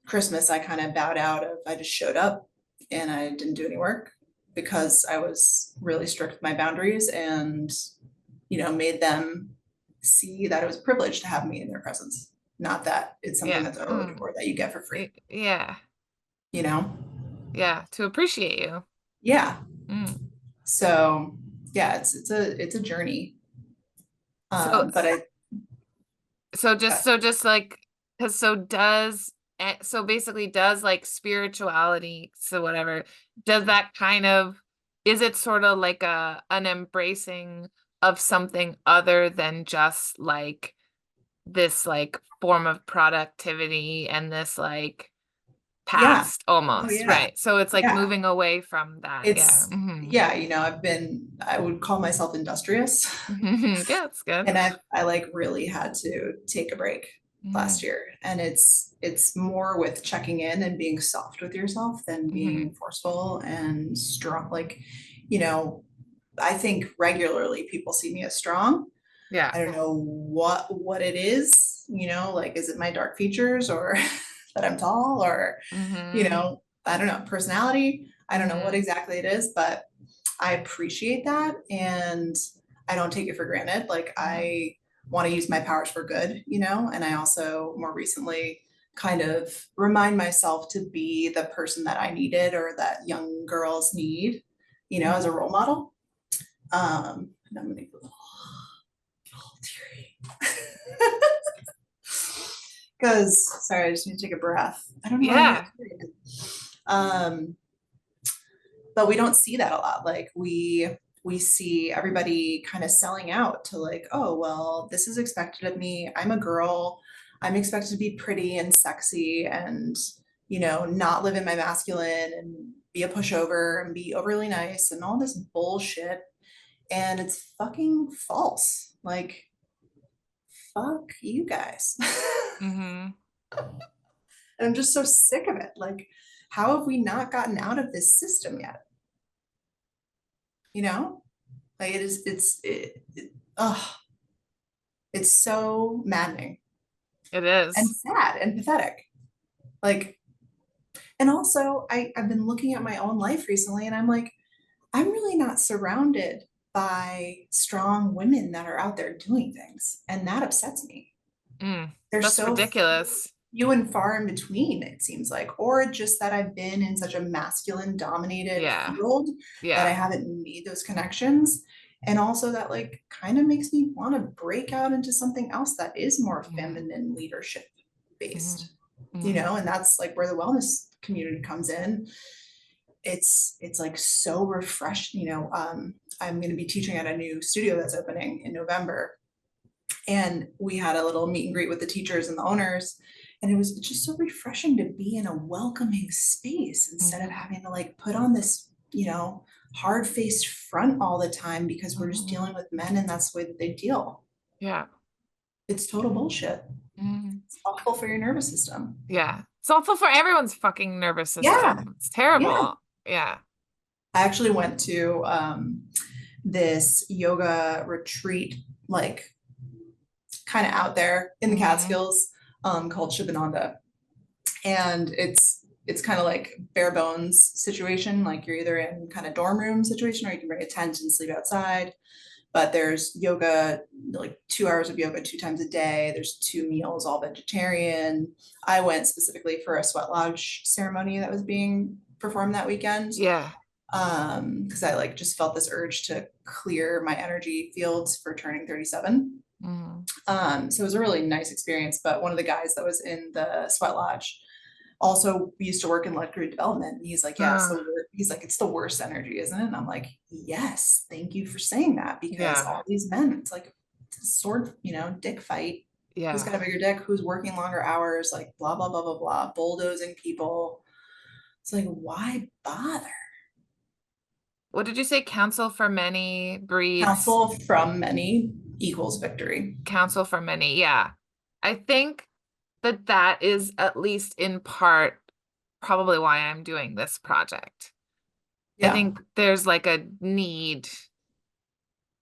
Speaker 1: Christmas, I kind of bowed out of, I just showed up and I didn't do any work because I was really strict with my boundaries and, you know, made them see that it was a privilege to have me in their presence. not that it's something
Speaker 2: Yeah.
Speaker 1: that's owed or that you get for free,
Speaker 2: Yeah.
Speaker 1: you know?
Speaker 2: Yeah. To appreciate you.
Speaker 1: Yeah.
Speaker 2: Mm.
Speaker 1: So yeah, it's a journey.
Speaker 2: So
Speaker 1: But I
Speaker 2: so just like, because so basically does like spirituality, so whatever, does that kind of, is it sort of like an embracing of something other than just like this like form of productivity and this like
Speaker 1: yeah.
Speaker 2: past
Speaker 1: Oh
Speaker 2: almost,
Speaker 1: yeah.
Speaker 2: right? So it's like
Speaker 1: Yeah.
Speaker 2: moving away from that. Yeah.
Speaker 1: It's yeah, I would call myself industrious.
Speaker 2: Yeah, that's good.
Speaker 1: And I like really had to take a break last
Speaker 2: Hmm.
Speaker 1: year. And it's more with checking in and being soft with yourself than
Speaker 2: Hmm.
Speaker 1: being forceful and strong. Like, you know, I think regularly people see me as strong.
Speaker 2: Yeah.
Speaker 1: I don't know what it is, like is it my dark features or that I'm tall or,
Speaker 2: Hmm.
Speaker 1: I don't know, personality. I don't know what
Speaker 2: Hmm.
Speaker 1: exactly it is, but I appreciate that and I don't take it for granted. Like
Speaker 2: Hmm.
Speaker 1: I want to use my powers for good, and I also more recently kind of remind myself to be the person that I needed or that young girls need, as a role model. And I'm gonna go teary. Because sorry, I just need to take a breath. I don't know why I'm
Speaker 2: Yeah.
Speaker 1: getting teary. Um, but we don't see that a lot. Like we see everybody kind of selling out to like, oh well, this is expected of me. I'm a girl. I'm expected to be pretty and sexy and not live in my masculine and be a pushover and be overly nice and all this bullshit. And it's fucking false. Like, fuck you guys.
Speaker 2: Hmm.
Speaker 1: And I'm just so sick of it. Like, how have we not gotten out of this system yet? You know? Like ugh, it's so maddening
Speaker 2: It
Speaker 1: and
Speaker 2: is.
Speaker 1: sad and pathetic. Like, and also I've been looking at my own life recently and I'm like, I'm really not surrounded by strong women that are out there doing things. And that upsets me.
Speaker 2: Mm.
Speaker 1: They're
Speaker 2: That's
Speaker 1: so
Speaker 2: ridiculous.
Speaker 1: few and far in between, it seems like, or just that I've been in such a masculine dominated
Speaker 2: Yeah.
Speaker 1: field that I
Speaker 2: Yeah.
Speaker 1: haven't made those connections. And also that like kind of makes me want to break out into something else that is more
Speaker 2: Hmm.
Speaker 1: feminine leadership
Speaker 2: Hmm.
Speaker 1: based,
Speaker 2: Hmm.
Speaker 1: and that's like where the wellness community comes in. It's like so refreshed, I'm going to be teaching at a new studio that's opening in November and we had a little meet and greet with the teachers and the owners and it was just so refreshing to be in a welcoming space instead of
Speaker 2: Hmm.
Speaker 1: having to like put on this hard-faced front all the time because we're just
Speaker 2: Hmm.
Speaker 1: dealing with men and that's the way that they deal.
Speaker 2: Yeah.
Speaker 1: It's total bullshit.
Speaker 2: Hmm.
Speaker 1: It's awful for your nervous system.
Speaker 2: Yeah. It's awful for everyone's fucking nervous
Speaker 1: Yeah.
Speaker 2: system. It's
Speaker 1: Yeah.
Speaker 2: terrible. Yeah.
Speaker 1: I actually went to this yoga retreat, like kind of out there in the
Speaker 2: Hmm.
Speaker 1: Catskills, called Shivananda. And it's kind of like bare bones situation. Like you're either in kind of dorm room situation or you can bring a tent and sleep outside. But there's yoga, like 2 hours of yoga 2 times a day. There's 2 meals, all vegetarian. I went specifically for a sweat lodge ceremony that was being performed that weekend.
Speaker 2: Yeah.
Speaker 1: Because I like just felt this urge to clear my energy fields for turning 37.
Speaker 2: Hmm.
Speaker 1: So it was a really nice experience. But one of the guys that was in the sweat lodge also used to work in electric development. And he's like, yeah,
Speaker 2: Uh,
Speaker 1: he's like, it's the worst energy, isn't it? And I'm like, yes, thank you for saying that because
Speaker 2: yeah.
Speaker 1: all these men, it's like it's a sword, dick fight. Who's
Speaker 2: Yeah.
Speaker 1: got a bigger dick? Who's working longer hours? Like blah, blah, blah, blah, blah, bulldozing people. It's like, why bother?
Speaker 2: What did you say? Counsel for many breeds,
Speaker 1: Counsel from many equals victory.
Speaker 2: counsel for many. Yeah. I think that is at least in part probably why I'm doing this project. I
Speaker 1: Yeah.
Speaker 2: think there's like a need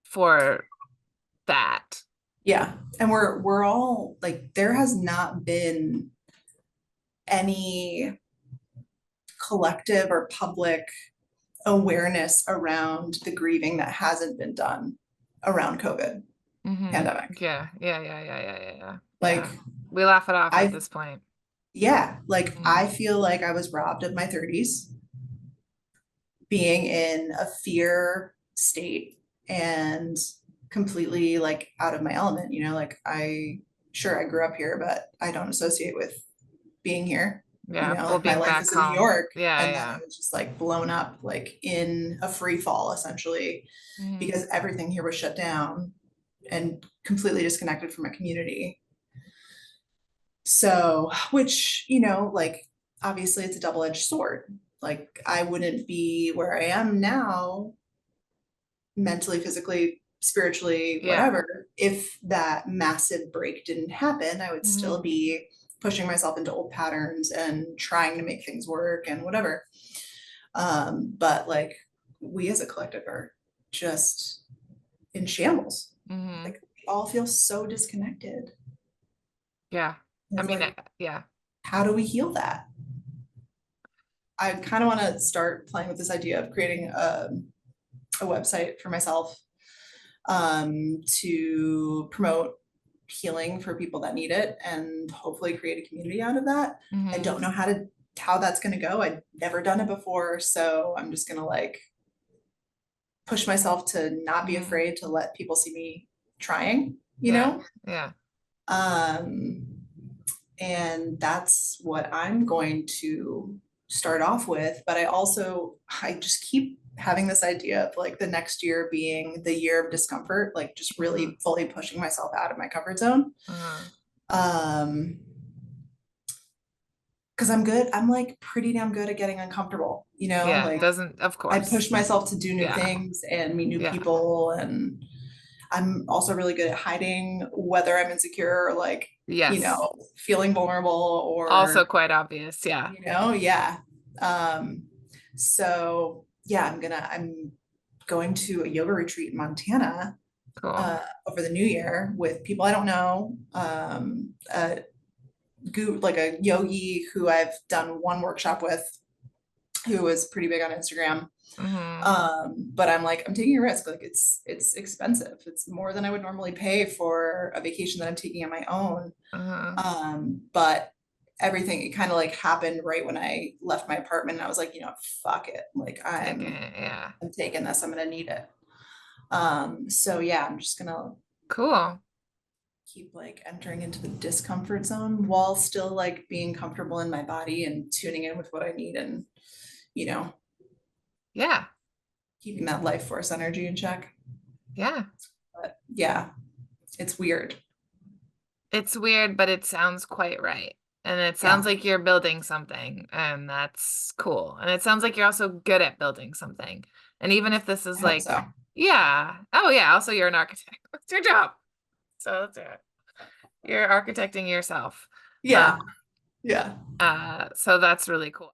Speaker 2: for that.
Speaker 1: Yeah. And we're all like, there has not been any collective or public awareness around the grieving that hasn't been done around COVID
Speaker 2: Hmm.
Speaker 1: pandemic.
Speaker 2: Yeah. Yeah. Yeah. Yeah. Yeah. Yeah. Yeah.
Speaker 1: Like
Speaker 2: Yeah. We laugh it off at
Speaker 1: I,
Speaker 2: this point.
Speaker 1: yeah, like I
Speaker 2: Mm.
Speaker 1: feel like I was robbed of my 30s being in a fear state and completely like out of my element, like sure, I grew up here, but I don't associate with being here.
Speaker 2: Yeah. Well,
Speaker 1: Like my
Speaker 2: being
Speaker 1: life
Speaker 2: back
Speaker 1: was in New
Speaker 2: home.
Speaker 1: York,
Speaker 2: Yeah,
Speaker 1: and then
Speaker 2: yeah.
Speaker 1: I was just like blown up, like in a free fall essentially,
Speaker 2: Hmm.
Speaker 1: because everything here was shut down and completely disconnected from a community. So, which, like obviously it's a double-edged sword. Like I wouldn't be where I am now, mentally, physically, spiritually,
Speaker 2: Yeah.
Speaker 1: whatever, if that massive break didn't happen. I would
Speaker 2: Hmm.
Speaker 1: still be pushing myself into old patterns and trying to make things work and whatever. But like we as a collective are just in shambles.
Speaker 2: Hmm.
Speaker 1: Like we all feel so disconnected.
Speaker 2: Yeah.
Speaker 1: And
Speaker 2: I
Speaker 1: it's
Speaker 2: mean,
Speaker 1: like,
Speaker 2: yeah.
Speaker 1: how do we heal that? I kind of want to start playing with this idea of creating a website for myself, to promote healing for people that need it and hopefully create a community out of that. I
Speaker 2: Hmm.
Speaker 1: don't know how that's going to go. I've never done it before, so I'm just going to like push myself to not be
Speaker 2: Hmm.
Speaker 1: afraid to let people see me trying,
Speaker 2: Yeah. Yeah.
Speaker 1: Um, and that's what I'm going to start off with. But I just keep having this idea of like the next year being the year of discomfort, like just
Speaker 2: Hmm.
Speaker 1: really fully pushing myself out of my comfort zone.
Speaker 2: Uh-huh.
Speaker 1: Um, because I'm good. I'm like pretty damn good at getting uncomfortable,
Speaker 2: Yeah.
Speaker 1: like
Speaker 2: Doesn't, of
Speaker 1: I
Speaker 2: course.
Speaker 1: push myself to do new
Speaker 2: Yeah.
Speaker 1: things and meet new
Speaker 2: Yeah.
Speaker 1: people. And I'm also really good at hiding whether I'm insecure or like,
Speaker 2: Yes.
Speaker 1: feeling vulnerable
Speaker 2: Also
Speaker 1: or,
Speaker 2: quite obvious. Yeah.
Speaker 1: yeah. Um, so yeah, I'm going to a yoga retreat in Montana
Speaker 2: Cool.
Speaker 1: over the new year with people I don't know. Like a yogi who I've done one workshop with, who was pretty big on Instagram.
Speaker 2: Hmm.
Speaker 1: But I'm like, I'm taking a risk. Like it's expensive. It's more than I would normally pay for a vacation that I'm taking on my own.
Speaker 2: Uh-huh.
Speaker 1: But everything, it kind of like happened right when I left my apartment. And I was like, fuck it. Like
Speaker 2: Take it. Yeah.
Speaker 1: I'm taking this. I'm gonna need it. So yeah, I'm just gonna
Speaker 2: Cool.
Speaker 1: keep like entering into the discomfort zone while still like being comfortable in my body and tuning in with what I need and, you know,
Speaker 2: Yeah.
Speaker 1: keeping that life force energy in check.
Speaker 2: Yeah.
Speaker 1: But yeah, it's weird.
Speaker 2: It's weird, but it sounds quite right. And it sounds
Speaker 1: Yeah,
Speaker 2: like you're building something, and that's cool. And it sounds like you're also good at building something. And even if this
Speaker 1: I
Speaker 2: is
Speaker 1: hope
Speaker 2: like,
Speaker 1: so.
Speaker 2: yeah. Oh, yeah. Also, you're an architect. That's your job. So that's it. You're architecting yourself. Um,
Speaker 1: Yeah, yeah.
Speaker 2: so that's really cool.